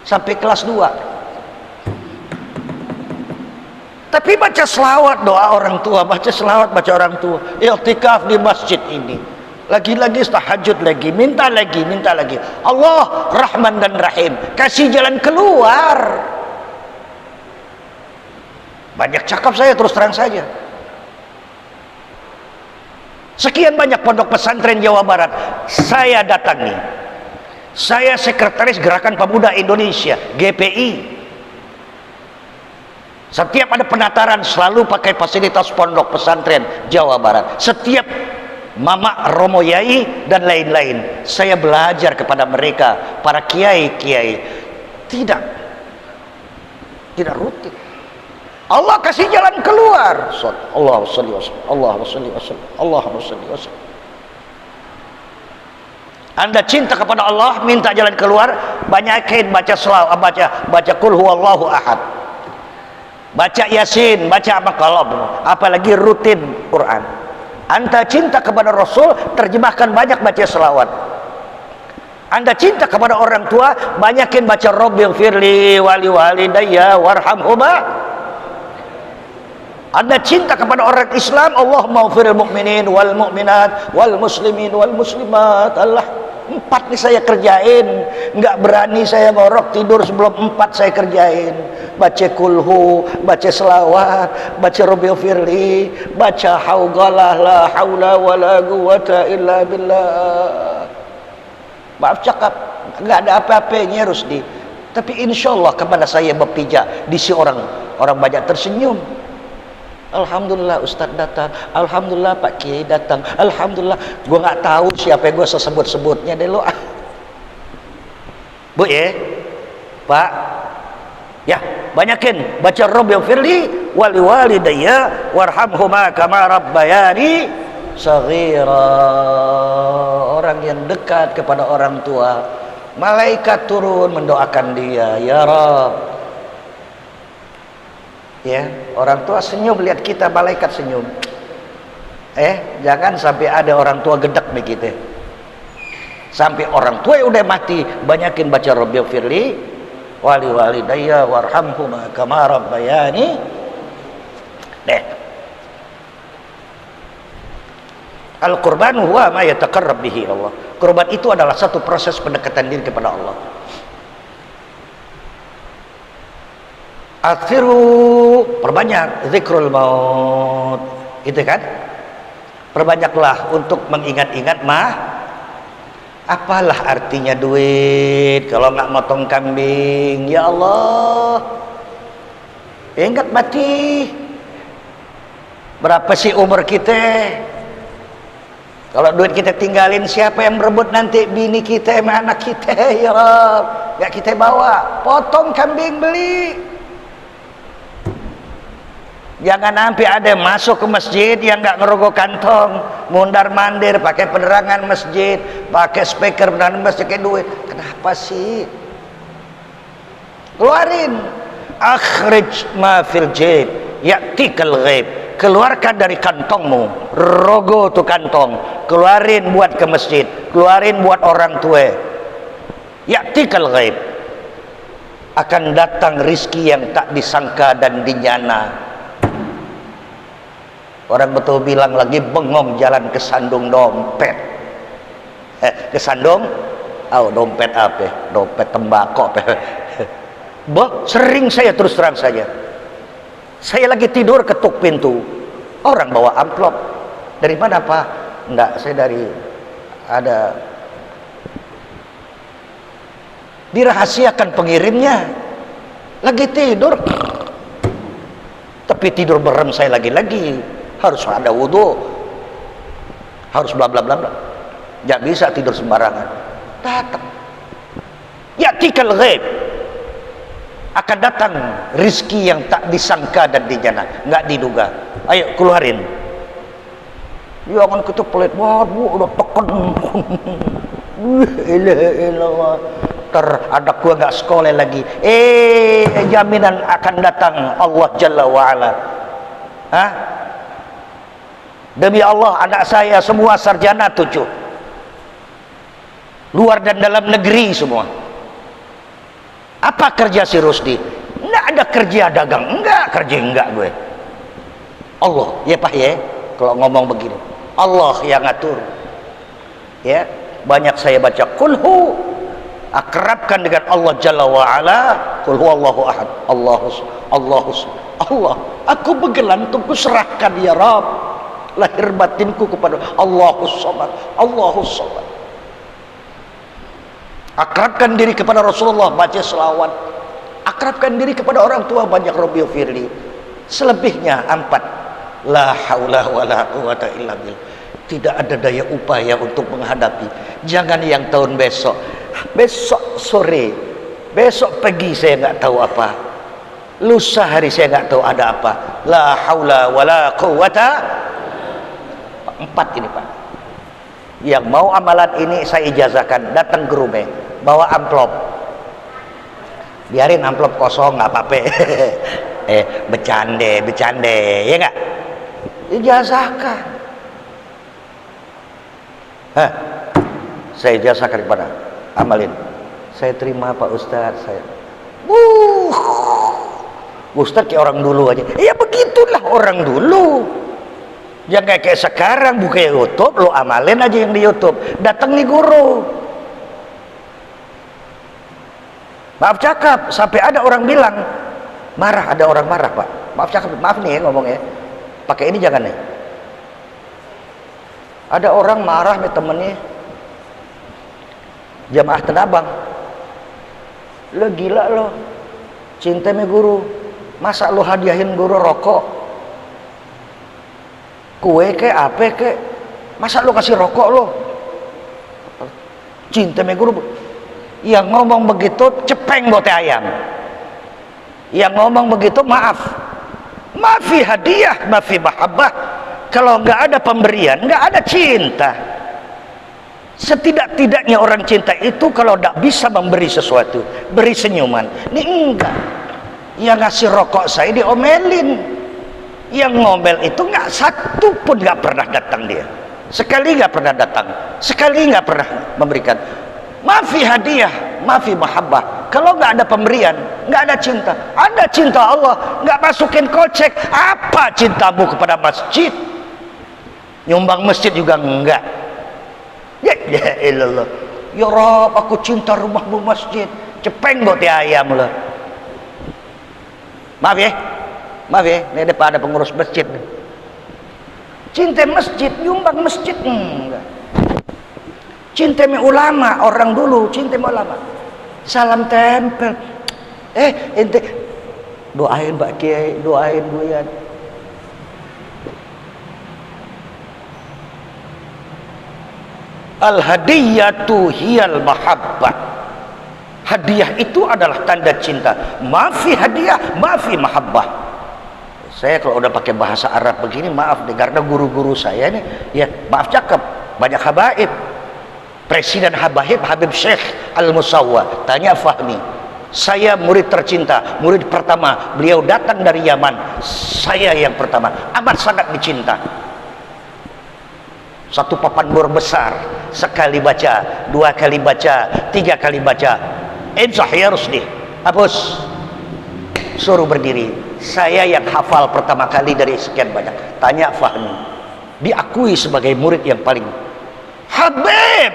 Sampai kelas 2. Tapi baca selawat, doa orang tua, baca selawat, baca orang tua. I'tikaf di masjid ini. Lagi-lagi tahajud lagi, minta lagi, minta lagi. Allah Rahman dan Rahim, kasih jalan keluar. Banyak cakap saya, terus terang saja. Sekian banyak pondok pesantren Jawa Barat saya datangi. Saya sekretaris Gerakan Pemuda Indonesia, GPI. Setiap ada penataran selalu pakai fasilitas pondok pesantren Jawa Barat. Setiap Mama Romo Yai dan lain-lain, saya belajar kepada mereka, para kiai-kiai. Tidak rutin. Allah kasih jalan keluar. Allahumma sholli wa sallim, Allahumma sholli wa sallim, Allahumma sholli wa sallim. Anda cinta kepada Allah, minta jalan keluar, banyakin baca selawat, baca qul huwallahu ahad. baca Yasin, baca apa kolom, apalagi rutin Quran. Anda cinta kepada Rasul, terjemahkan banyak baca selawat. Anda cinta kepada orang tua, banyakin baca Rabbighfirli wali walidayya warhamhuma. Anda cinta kepada orang Islam, Allahumma ighfiril mu'minin wal mu'minat wal muslimin wal muslimat. Allah, 4 nih saya kerjain, nggak berani saya ngorok tidur sebelum 4 saya kerjain. Baca kulhu, baca selawat, baca Rabbighfirli, baca haugalah la haula wala quwata illa billah. Maaf cakap, nggak ada apa-apanya Rusdi, tapi insya Allah kepada saya berpijak di si orang banyak tersenyum. Alhamdulillah Ustaz datang, alhamdulillah Pak Kiai datang, alhamdulillah. Gue nggak tahu siapa yang gue sebut-sebutnya deh lo. Bu ya, Pak, ya banyakin baca Rabbighfirli wali walidayya warhamhuma kama rabbayani saghira. Orang yang dekat kepada orang tua, malaikat turun mendoakan dia, ya Rabb. Ya, orang tua senyum lihat kita, malaikat senyum. Jangan sampai ada orang tua gedek nih kita. Sampai orang tua yang udah mati, banyakin baca Rabbighfirli wali walidayya warhamhuma kama rabbayani. Al-qurban huwa ma yataqarrab bihi Allah. Kurban itu adalah satu proses pendekatan diri kepada Allah. Akthiru, perbanyak zikrul maut, gitu kan? Perbanyaklah untuk mengingat-ingat apalah artinya duit kalau nggak motong kambing. Ya Allah, ingat mati. Berapa sih umur kita? Kalau duit kita tinggalin, siapa yang merebut nanti? Bini kita sama anak kita, ya Rabb. Gak kita bawa, potong kambing beli. Jangan sampai ada masuk ke masjid yang gak ngerogoh kantong, mundar mandir pakai penerangan masjid, pakai speaker penerangan masjid, pakai duit. Kenapa sih? Keluarin. Akhrij ma fil jib ya'tikal ghaib. Keluarkan dari kantongmu, rogo tuh kantong, keluarin buat ke masjid, keluarin buat orang tua. Ya'tikal ghaib, akan datang rizki yang tak disangka dan dinyana. Orang betul bilang lagi bengong jalan kesandung dompet. Kesandung, dompet apa? Dompet tembakau apa? Sering saya terus terang saja. Saya lagi tidur ketuk pintu, orang bawa amplop. Dari mana Pak? Enggak, saya dari ada. Dirahasiakan pengirimnya. Lagi tidur, tapi tidur berem saya lagi-lagi. Harus ada wudhu, harus bla bla bla bla. Nggak bisa tidur sembarangan. Datang. Ya'tikal ghaib, akan datang rizki yang tak disangka dan dinyana, nggak diduga. Ayo keluarin. Jangan kita pelit banget bu, udah tekan. Ilah. Ada gua nggak sekolah lagi. Jaminan akan datang Allah Jalla wa'ala. Demi Allah anak saya semua sarjana 7, luar dan dalam negeri semua. Apa kerja si Rusdi? Enggak ada kerja dagang, enggak gue. Allah, ya Pak ya, kalau ngomong begini, Allah yang ngatur. Ya, banyak saya baca kulhu, akrabkan dengan Allah Jalla wa Ala, qul huwallahu ahad, Allah. Aku bergelantung, ku serahkan ya Rabb lahir batinku kepada Allahus Samad. Akrabkan diri kepada Rasulullah, baca selawat. Akrabkan diri kepada orang tua, banyak Rabbighfirli. Selebihnya 4, la haula wala quwata illa billah. Tidak ada daya upaya untuk menghadapi. Jangan yang tahun besok sore, besok pagi saya nggak tahu apa, lusa hari saya nggak tahu ada apa. La haula wala quwata. 4 ini Pak. Yang mau amalan ini saya ijazahkan, datang ke rumah, bawa amplop. Biarin amplop kosong nggak apa-apa. Bercanda, ya enggak? Ijazahkan. Saya ijazahkan kepada amalin. Saya terima Pak Ustadz, saya. Ustadz kayak orang dulu aja. Ya begitulah orang dulu. Jangan kayak sekarang buka YouTube, lo amalin aja yang di YouTube. Datang nih guru. Maaf cakap, sampai ada orang bilang marah, ada orang marah Pak. Maaf cakap, maaf nih ya ngomongnya. Pakai ini jangan nih. Ada orang marah nih temennya, jamaah Tenabang. Lo gila lo, cinta sama guru. Masa lo hadiahin guru rokok, kue ke apa ke? Masa lo kasih rokok lo? Cinta sama guru. Yang ngomong begitu cepeng bote ayam. Yang ngomong begitu maafi hadiah, maafi mahabbah. Kalau nggak ada pemberian, nggak ada cinta. Setidak-tidaknya orang cinta itu kalau tidak bisa memberi sesuatu, beri senyuman. Ini enggak. Yang ngasih rokok saya diomelin. Yang ngomel itu nggak satu pun nggak pernah datang dia. Sekali nggak pernah datang. Sekali nggak pernah memberikan. Maafi hadiah, maafi mahabbah. Kalau nggak ada pemberian, nggak ada cinta. Ada cinta Allah, nggak masukin kocek. Apa cintamu kepada masjid? Nyumbang masjid juga enggak. Ya ilallah. Ya Rob, aku cinta rumahmu masjid. Cepeng bote ayam lo. Maaf ya, ini depan ada pengurus masjid. Cinta masjid, nyumbang masjid enggak. Cinta sama ulama, orang dulu cinta sama ulama. Salam tempel. Ente doain Pak Kiai, doain Buyan. Al-hadiyatu hiyal mahabbah. Hadiah itu adalah tanda cinta. Maafi hadiah, maafi mahabbah. Saya kalau udah pakai bahasa Arab begini, maaf deh, karena guru-guru saya nih, ya maaf cakep, banyak habaib. Presiden Habib Syekh Al-Musawwa, tanya Fahmi. Saya murid tercinta, murid pertama. Beliau datang dari Yaman. Saya yang pertama, amat sangat dicinta. Satu papan bor besar, sekali baca, dua kali baca, tiga kali baca. Imsah ya Rusdi, hapus, suruh berdiri. Saya yang hafal pertama kali dari sekian banyak. Tanya Fahmi, diakui sebagai murid yang paling Habib.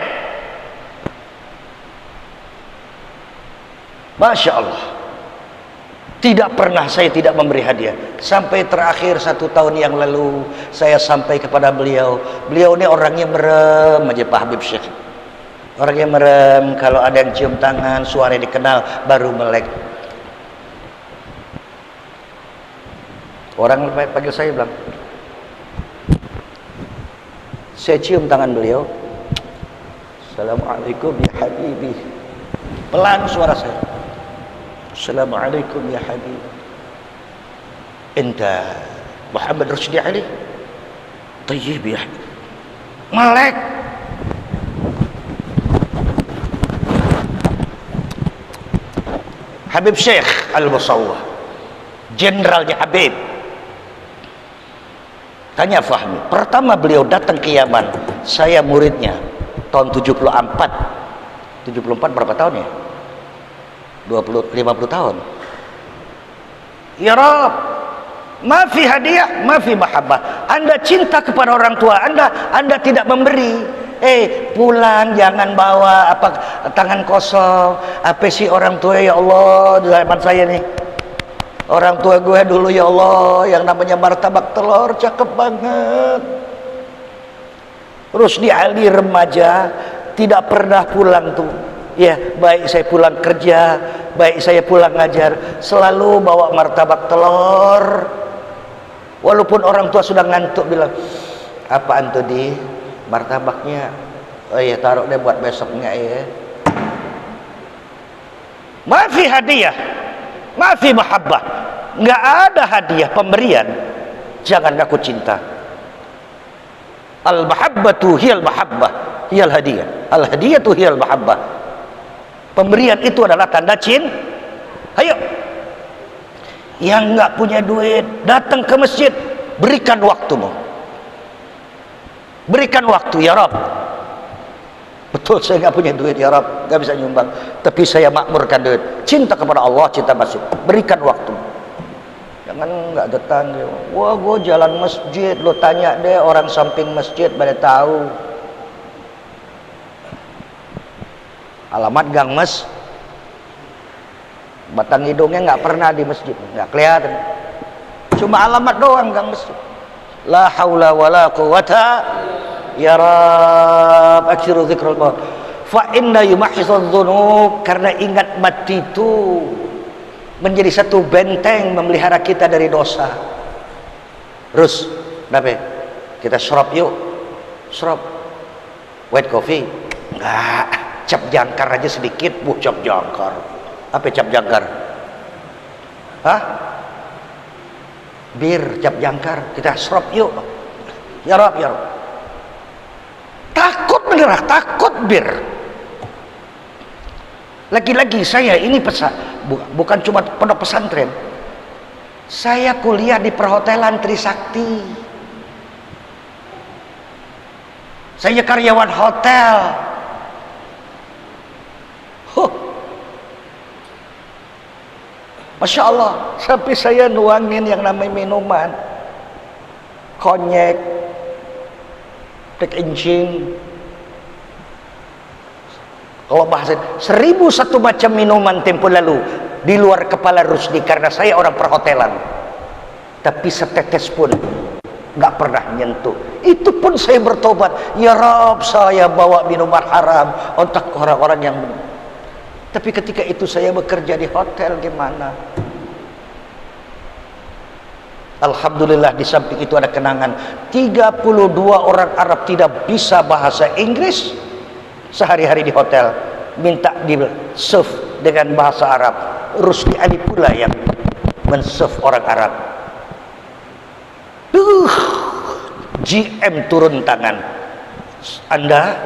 Masya Allah. Tidak pernah saya tidak memberi hadiah. Sampai terakhir 1 tahun yang lalu saya sampai kepada beliau. Beliau ini orangnya merem aja Pak Habib Syekh. Orangnya merem. Kalau ada yang cium tangan, suara dikenal, baru melek. Orang panggil saya bilang, saya cium tangan beliau. Assalamualaikum ya Habibi. Pelan suara saya. Assalamualaikum ya Habib. Enta Muhammad Rusdi Ali. Tayyib ya Habib. Melek. Habib Syekh Al-Musawwa, generalnya Habib. Tanya Fahmi. Pertama beliau datang ke Yaman, saya muridnya tahun 74. 74 berapa tahun ya? 50 tahun. Ya Rob, maafi hadiah, maafi mahabbah. Anda cinta kepada orang tua Anda tidak memberi. Pulang jangan bawa tangan kosong. Apa sih orang tua, ya Allah, zaman saya nih. Orang tua gue dulu, ya Allah, yang namanya martabak telur cakep banget. Rusdi Ali remaja tidak pernah pulang tuh. Ya, baik saya pulang kerja, baik saya pulang ngajar, selalu bawa martabak telur. Walaupun orang tua sudah ngantuk, bilang, apaan tuh di martabaknya? Oh iya, taruh deh buat besoknya ya. Maafi hadiah, maafi mahabbah. Nggak ada hadiah pemberian, jangan aku cinta. Al-mahabbatu hiyal mahabbah, hiyal hadiah. Al-hadiyatu hiyal mahabbah. Pemberian itu adalah tanda cinta. Ayo. Yang nggak punya duit, datang ke masjid, berikan waktumu. Berikan waktu, ya Rabb. Betul, saya nggak punya duit, ya Rabb, nggak bisa nyumbang, tapi saya makmurkan duit. Cinta kepada Allah, cinta masjid. Berikan waktu. Jangan nggak datang. Wah, gue jalan masjid, lo tanya deh orang samping masjid, pada tahu. Alamat Gang Mes, batang hidungnya nggak pernah di masjid, nggak kelihatan. Cuma alamat doang Gang Masjid. La haula wala quwata ya Rabb, aksiru dzikrul maut. Fa inna yumahhizudz dzunub, karena ingat mati itu menjadi satu benteng memelihara kita dari dosa. Terus, kenapa? Kita serap yuk. Serap. White coffee? Enggak. Cap jangkar aja sedikit, cap jangkar. Apa cap jangkar? Hah? Bir, cap jangkar. Kita serap yuk. Ya Rabb, ya Rabb. Takut menyerah, takut bir. Lagi-lagi saya ini pesan, bukan cuma pondok pesantren. Saya kuliah di perhotelan Trisakti. Saya karyawan hotel. Masya Allah, sampai saya nuangin yang namanya minuman, konyek, tek incing. Kalau bahasa 1001 macam minuman tempo lalu di luar kepala Rusdi, karena saya orang perhotelan, tapi setetes pun nggak pernah nyentuh. Itu pun saya bertobat, ya Rabb, saya bawa minuman haram untuk orang-orang yang. Tapi ketika itu saya bekerja di hotel, gimana? Alhamdulillah, di samping itu ada kenangan. 32 orang Arab tidak bisa bahasa Inggris, sehari-hari di hotel minta di serve dengan bahasa Arab. Rusdi Ali pula yang men-serve orang Arab. GM turun tangan. Anda,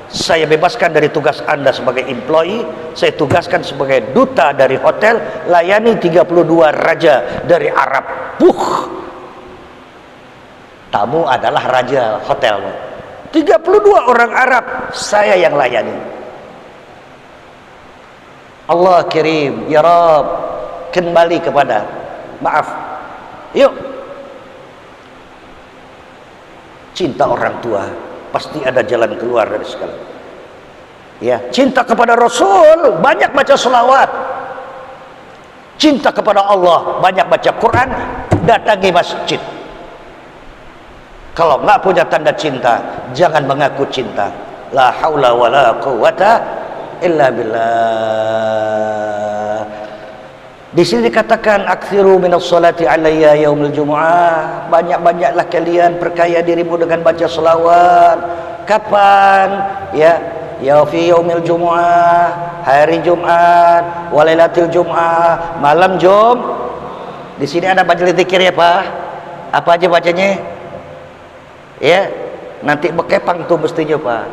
saya bebaskan dari tugas Anda sebagai employee, saya tugaskan sebagai duta dari hotel, layani 32 raja dari Arab. Tamu adalah raja hotelmu. 32 orang Arab, saya yang layani. Allah kirim, ya Rabb, kembali kepada maaf. Yuk. Cinta orang tua pasti ada jalan keluar dari segala. Ya, cinta kepada Rasul, banyak baca selawat. Cinta kepada Allah, banyak baca Quran, datangi masjid. Kalau nggak punya tanda cinta, jangan mengaku cinta. La haula wala quwata illa billah. Di sini dikatakan aktsiru minas sholati alayya yaumil jumu'ah. Banyak-banyaklah kalian perkaya dirimu dengan baca selawat. Kapan? Ya, ya fi yaumil jumu'ah, hari Jumat, walailatul jumu'ah, malam Di sini ada majelis zikir ya, Pak. Apa aja bacanya? Ya, nanti bekepang tuh mestinya, Pak.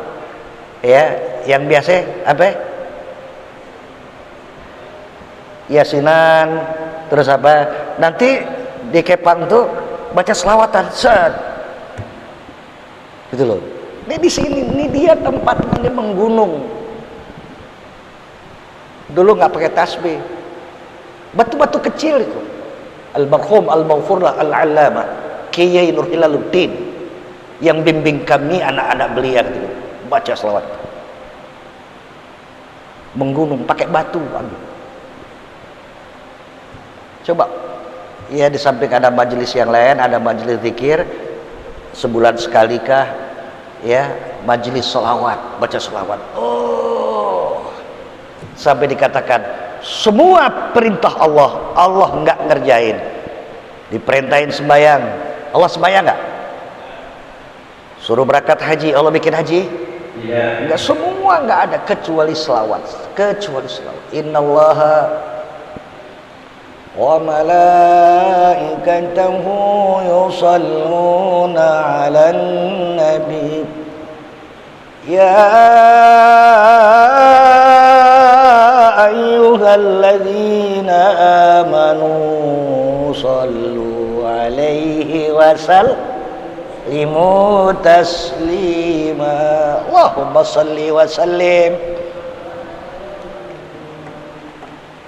Ya, yang biasa apa? Yasinan, terus apa? Nanti di Kepang tuh baca selawatan, set. Gitu loh. Ini di sini, ini dia tempatnya, ini menggunung. Dulu nggak pakai tasbih, batu-batu kecil itu. Al-Marhum Al-Maghfurlah Al-Allamah Kiai Nur Hilaluddin yang bimbing kami anak-anak belia gitu, baca selawat. Menggunung pakai batu, coba ya, di samping ada majelis yang lain, ada majelis zikir sebulan sekalikah ya, majelis selawat, baca selawat. Oh, sampai dikatakan semua perintah Allah, Allah nggak ngerjain. Diperintahin sembahyang, Allah sembahyang nggak? Suruh berangkat haji, Allah bikin haji? Iya. Nggak, semua nggak ada kecuali selawat, kecuali selawat. Innallaha wa malaikatahu yusalluna 'alan nabi ya ayyuhalladzina amanu sallu alaihi wa sallimu taslima. Allahumma salli wa sallim.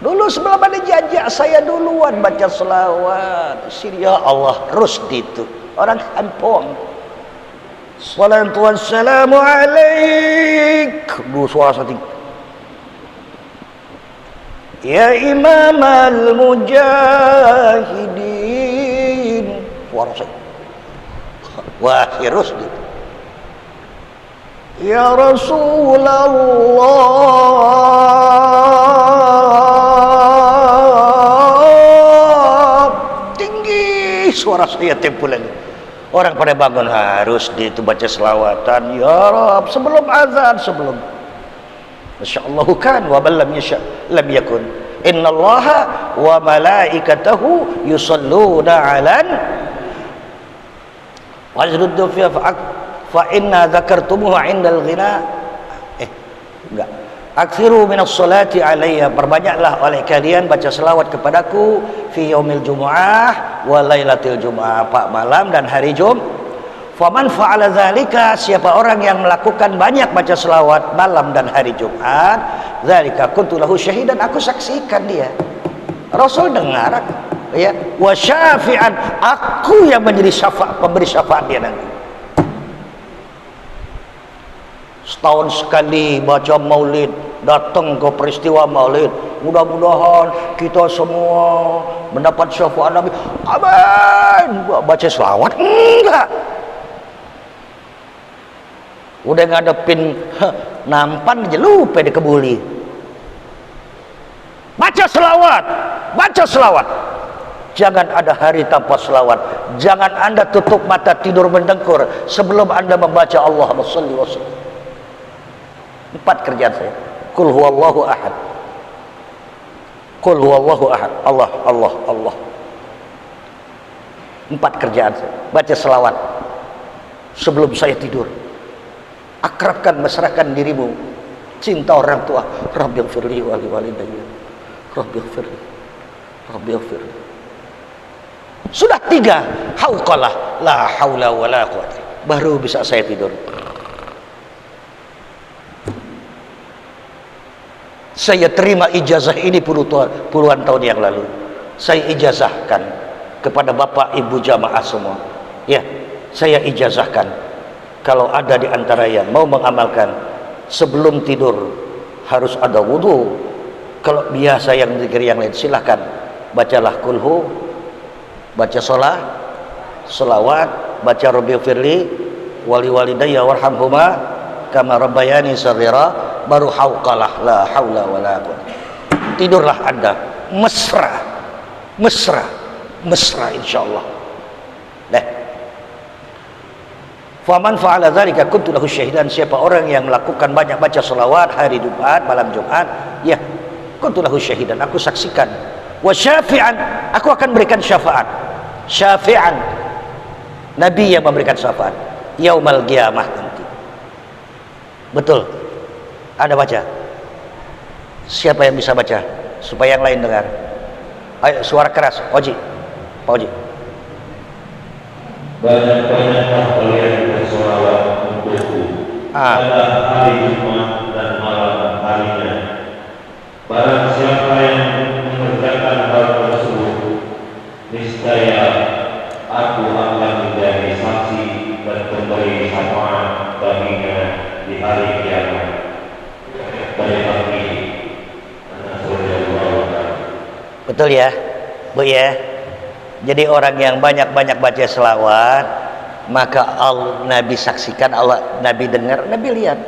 Dulu sebelum ada jajak, saya duluan baca selawat. Ya Allah, Rusdi itu orang kampung. Salatu wassalamu alaik. Dua suara satu. Ya imam al-mujahidin. Suara saya. Wah, Rusdi. Ya Rasulullah, tinggi suara saya tempulan. Orang pada bangun, harus itu baca selawatan. Ya Rab, sebelum azan, sebelum. Masya Allah kan, wa lam yasha lam yakun. Innallaha wa malaikatahu yusalluna 'alan wajruddu fa inna dzakartumuhu 'indal ghina. Enggak. Aksiru minas salati alayya, perbanyaklah oleh kalian baca selawat kepadaku fi yaumil jumu'ah wa lailatul jumu'ah, pak malam dan hari Faman fa'ala dzalika, siapa orang yang melakukan banyak baca selawat malam dan hari Jumat, dzalika kuntu lahu syahidan, aku saksikan dia. Rasul dengar, ya, wa syafi'an, aku yang menjadi pemberi syafaat dia nanti. Setahun sekali baca maulid, datang ke peristiwa maulid, mudah-mudahan kita semua mendapat syafaat Nabi. Amin. Baca selawat enggak? Udah ngadepin nampan aja lupa dikebuli. Baca selawat, baca selawat. Jangan ada hari tanpa selawat. Jangan anda tutup mata tidur mendengkur sebelum anda membaca Allahumma shalli wa sallim. 4 kerjaan saya. Qul huwallahu ahad. Qul huwallahu ahad. Allah, Allah, Allah. 4 kerjaan saya. Baca selawat sebelum saya tidur. Akrabkan, mesrakan dirimu, cinta orang tua. Rabbighfirli wa li walidayya. Rabbighfirli, Rabbighfirli. Sudah 3 hauqalah, la haula wala quwwata, baru bisa saya tidur. Saya terima ijazah ini puluhan tahun yang lalu. Saya ijazahkan kepada bapak ibu jamaah semua. Ya, saya ijazahkan. Kalau ada di antara yang mau mengamalkan sebelum tidur harus ada wudu. Kalau biasa yang zikir yang lain silahkan bacalah kulhu, baca selawat, baca Rabbighfirli wali walidayya warhamhuma kama rabbayani shaghira, baru hauqalah la haula wala quwwata. Tidurlah Anda mesra, mesra, mesra insyaallah. Dah. Faman fa'ala dzalika kuntu lahu syahidan, siapa orang yang melakukan banyak baca selawat hari Jumat, malam Jumat, ya, kuntu lahu syahidan, aku saksikan. Wa syafi'an, aku akan berikan syafaat. Syafi'an, Nabi yang memberikan syafaat yaumal qiyamah nanti. Betul. Ada baca? Siapa yang bisa baca supaya yang lain dengar? Ayo suara keras, Oji. Pak Oji. Banyak-banyaklah kalian bersolawat untukku pada hari Jumat dan malam harinya. Barang siapa yang mengerjakan hal tersebut, niscaya aku akan menjadi saksi dan pemberi syafaat baginya di hari kiamat. Dari kami, betul ya, Bu ya. Jadi orang yang banyak-banyak baca selawat, maka Nabi saksikan, Allah, Nabi dengar, Nabi lihat,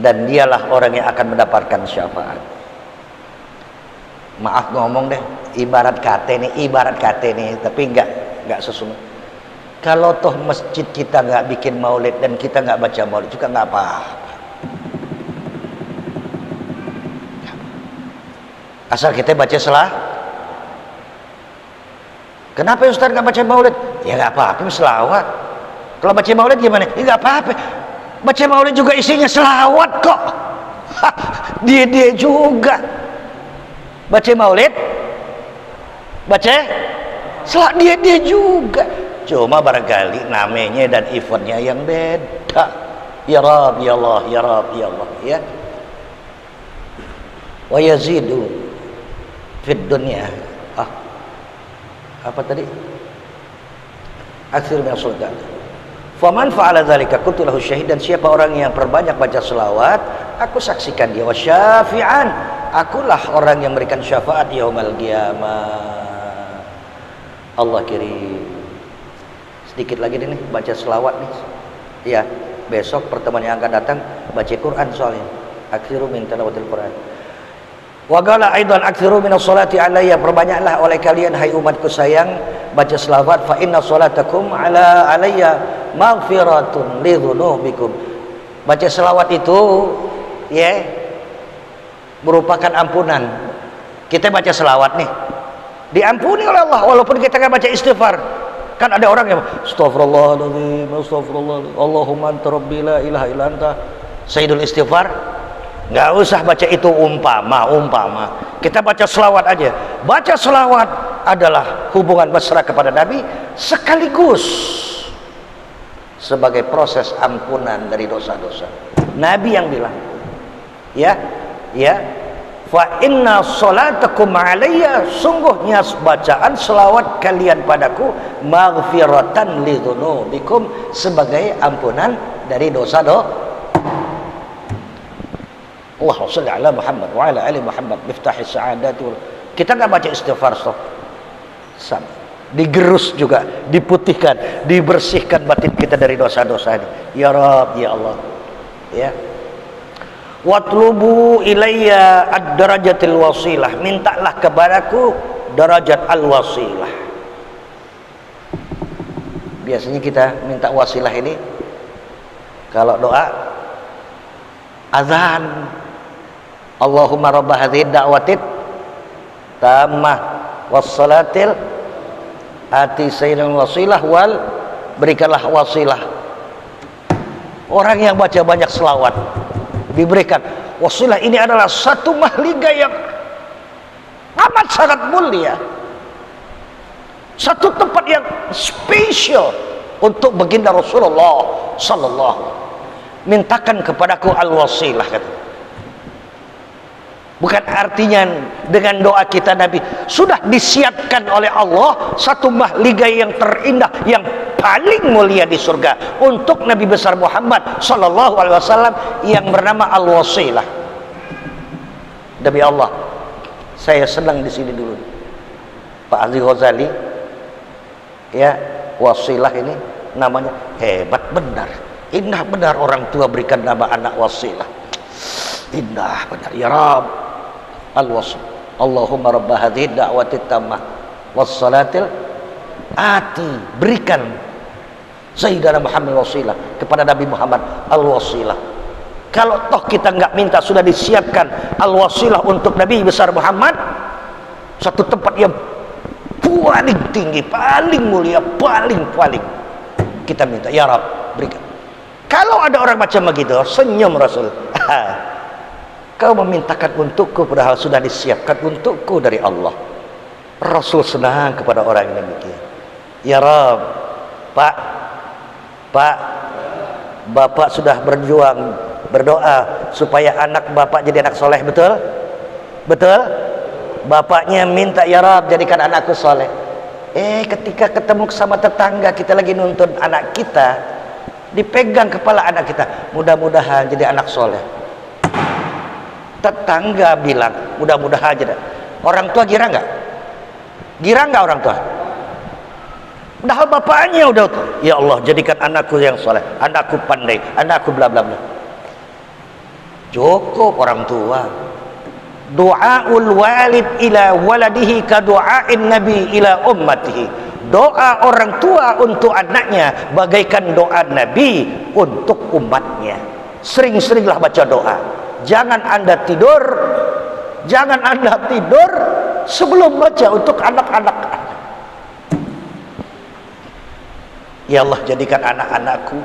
dan dialah orang yang akan mendapatkan syafaat. Maaf ngomong deh, ibarat kate nih, tapi enggak sesungguhnya. Kalau toh masjid kita nggak bikin maulid dan kita nggak baca maulid juga nggak apa-apa. Asal kita baca Kenapa ya Ustaz nggak baca maulid? Ya nggak apa-apa, selawat. Kalau baca maulid gimana? Ya nggak apa-apa. Baca maulid juga isinya selawat kok. Dia juga baca maulid baca selawat dia juga, cuma barangkali namanya dan effortnya yang beda. Ya Rab, ya Allah, ya Rab, ya Allah, ya. Wa yazidu fid dunya. Apa tadi? Aksir min as-salat. Faman fa'ala dzalika kuntu lahu syahidan, siapa orang yang perbanyak baca selawat, aku saksikan dia, wa syafi'an, akulah orang yang memberikan syafaat yaumul qiyamah. Allah kirim. Sedikit lagi nih baca selawat nih. Ya, besok pertemuan yang akan datang baca Quran soalnya. Aksiru min tilawatil Quran. Wa qala aidan aksiru min as-salati alayya, perbanyaklah oleh kalian hai umatku sayang baca selawat, fa inna salatakum ala alayya maghfiratun li dzunubikum. Baca selawat itu ya merupakan ampunan. Kita baca selawat nih diampuni oleh Allah walaupun kita nggak baca istighfar. Kan ada orang yang astagfirullahaladzim, astagfirullahaladzim, Allahumma anta rabbi la ilaha illa anta sayyidul istighfar. Nggak usah baca itu umpama. Kita baca selawat aja. Baca selawat adalah hubungan mesra kepada Nabi sekaligus sebagai proses ampunan dari dosa-dosa. Nabi yang bilang, ya, fa inna salatakum alayya, sungguhnya bacaan selawat kalian padaku maghfiratan lidzunubikum, sebagai ampunan dari dosa-dosa. Allahumma shalli ala Muhammad wa ala ali Muhammad miftahis sa'adati. Kita nggak baca istighfar sama, digerus juga, diputihkan, dibersihkan batin kita dari dosa-dosa ini. Ya Rabb, ya Allah, ya. Watlubu ilayya ad-darajatil wasilah, mintalah kepadaku darajat al-wasilah. Biasanya kita minta wasilah ini kalau doa azan, Allahumma rabb hadhihi da'watit tammah wassalatil ati sayyidil wasilah wal, berikanlah wasilah. Orang yang baca banyak selawat diberikan wasilah. Ini adalah satu mahligai yang amat sangat mulia, satu tempat yang spesial untuk baginda Rasulullah sallallahu. Mintakan kepadaku al-wasilah, kata. Bukan artinya dengan doa kita Nabi sudah disiapkan oleh Allah satu mahligai yang terindah, yang paling mulia di surga untuk Nabi besar Muhammad sallallahu alaihi wasallam yang bernama al-wasilah. Demi Allah, saya senang di sini dulu Pak Aziz Ghazali, ya, wasilah ini namanya hebat benar, indah benar orang tua berikan nama anak wasilah, indah benar. Ya Rabb al-wasilah, Allahumma rabb hadhihi da'watit tammah wassalatil ati, berikan Sayyidina Muhammad wasilah kepada Nabi Muhammad al-wasilah. Kalau toh kita nggak minta, sudah disiapkan al-wasilah untuk Nabi besar Muhammad, satu tempat yang paling tinggi, paling mulia, paling kita minta, ya Rabb berikan. Kalau ada orang macam begitu, senyum Rasul. Kau memintakan untukku padahal sudah disiapkan untukku dari Allah. Rasul senang kepada orang yang demikian. Ya Rabb, Pak, Bapak sudah berjuang, berdoa supaya anak Bapak jadi anak soleh, betul? Betul? Bapaknya minta, ya Rabb jadikan anakku soleh. Ketika ketemu sama tetangga, kita lagi nuntun anak kita, dipegang kepala anak kita, mudah-mudahan jadi anak soleh. Tetangga bilang mudah-mudahan aja. Orang tua gira nggak? Gira nggak orang tua? Padahal bapaknya udah, ya Allah jadikan anakku yang soleh, anakku pandai, anakku bla bla bla. Cukup orang tua. Doaul walid ila waladihi ka doain nabi ila ummatihi. Doa orang tua untuk anaknya bagaikan doa Nabi untuk umatnya. Sering-seringlah baca doa. Jangan anda tidur sebelum baca untuk anak-anak. Ya Allah jadikan anak-anakku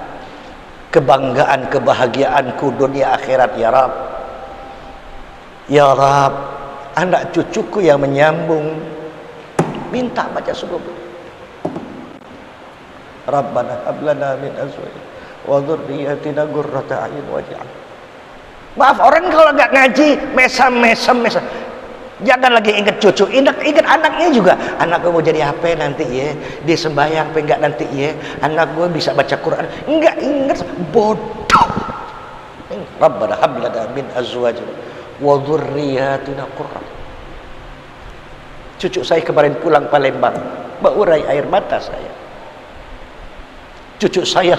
kebanggaan, kebahagiaanku dunia akhirat, ya Rabb. Ya Rabb, anak cucuku yang menyambung minta baca sebelum. Rabbana hab lana min azwajina wa dzurriyyatina qurrata a'yun waj'al. Maaf, orang kalau enggak ngaji mesam. Jangan lagi ingat cucu, ingat anaknya juga. Anak gue mau jadi apa nanti ya? Dia sembahyang apa enggak nanti ya? Anak gue bisa baca Quran. Enggak ingat, bodoh. Rabbana hab lana min azwajina wa dzurriyyatina qurrata. Cucu saya kemarin pulang Palembang, berurai air mata saya. Cucu saya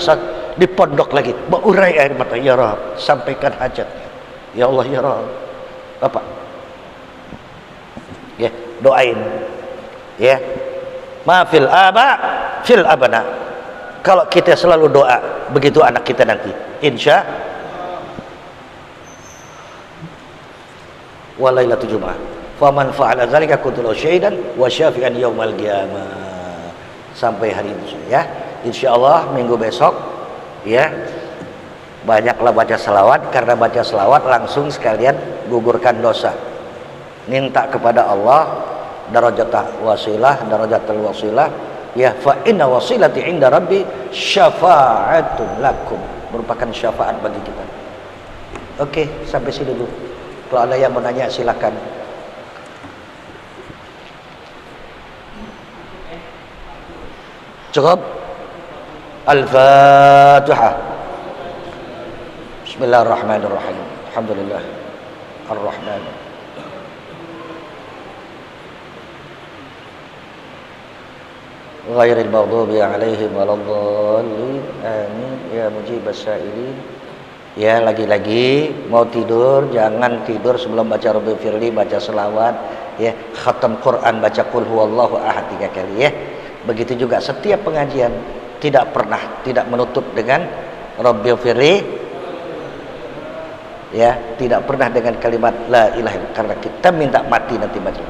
di pondok lagi, berurai air mata. Ya Rabb, sampaikan hajatnya. Ya Allah ya Rabb. Bapak, ya doain, ya. Maafil aba, fil abana. Kalau kita selalu doa, begitu anak kita nanti, insya wa lailatul jumu'ah. Faman fa'ala dzalika kuntu lahu syahidan wa syafi'an yaumal qiyamah. Sampai hari itu ya. Insyaallah minggu besok ya. Banyaklah baca selawat, karena baca selawat langsung sekalian gugurkan dosa. Minta kepada Allah darajat darajatul wasilah ya, fa inna wasilati inda rabbi syafa'atun lakum, merupakan syafaat bagi kita. Oke, sampai sini dulu. Kalau ada yang mau nanya silakan. Cukup? Al-Fatihah. Bismillahirrahmanirrahim. Alhamdulillah. Ar-Rahman. Ghairil maghdubi 'alaihim waladdallin. Amin. Ya mujibas sa'ilin. Ya, lagi-lagi mau tidur jangan tidur sebelum baca Rabbi firli, baca selawat ya, khatam Quran, baca qul huwallahu ahad 3 kali ya. Begitu juga setiap pengajian tidak menutup dengan Rabbi firli ya, tidak pernah dengan kalimat la ilaha illallah, karena kita minta mati nanti baca.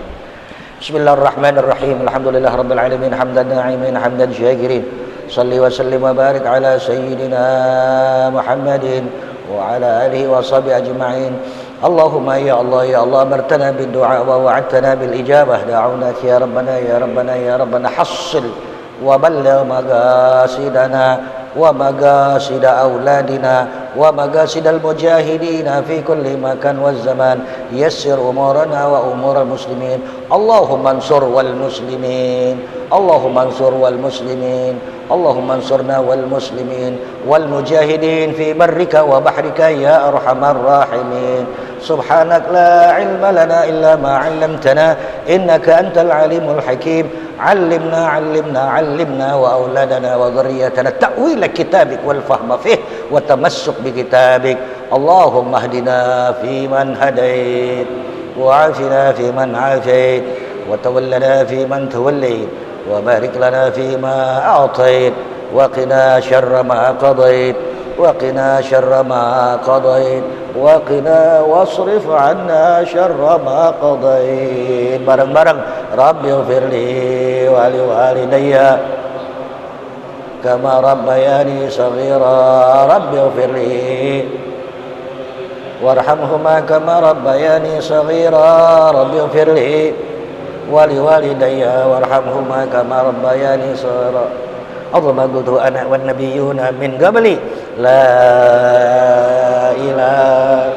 Bismillahirrahmanirrahim. Alhamdulillah rabbil alamin, hamdan na'imin, hamdan syakirin. Shalli wa sallim wa barik ala sayyidina Muhammadin wa ala alihi wa sahbihi ajma'in. Allahumma ya Allah amartana bid du'a wa wa'adtana bil ijabah. Da'unak ya rabbana hassil wa balligh maqasidana wa maqasida auladina wa maqasidal mujahidina fi kulli makan wa zaman. Yassir umurana wa umur muslimin. Allahumma ansur wal muslimin, Allahumma ansur wal muslimin, Allahumma ansurna wal muslimin wal mujahidin fi barrika wa bahrika ya arhamar rahimin. Subhanak la ilma lana illa ma 'allamtana innaka antal alimul hakim. علمنا وأولادنا وذريتنا تأويل كتابك والفهم فيه وتمسك بكتابك. اللهم اهدنا فيمن هديت وعافنا فيمن عافيت وتولنا فيمن توليت وبارك لنا فيما أعطيت وقنا شر ما قضيت وقنا واصرف عنا شر ما قضيت. Bareng-bareng Rabbi ighfirli wa liwalidayya kama rabbayani saghira. Rabbi ighfirli warhamhuma kama rabbayani saghira. Rabbi ighfirli wa liwalidayya warhamhuma kama rabbayani saghira. Allahumma qudhu ana wan nabiyyuna min qabli la ilaha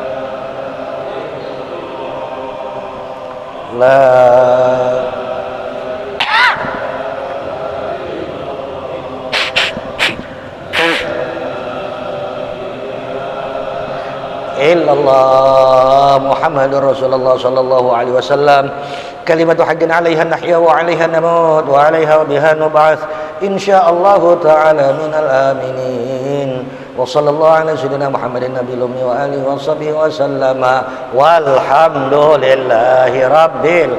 illallah Muhammadur Rasulullah sallallahu alaihi wasallam. Kalimatu haqqin 'alaiha nahya wa 'alaiha namut wa 'alaiha biha nub'ats insyaallah ta'ala minal aminin. Wa sallallahu ala sayyidina Muhammadin nabiyil ummi wa alihi wa sahbihi wa sallama walhamdulillahi rabbil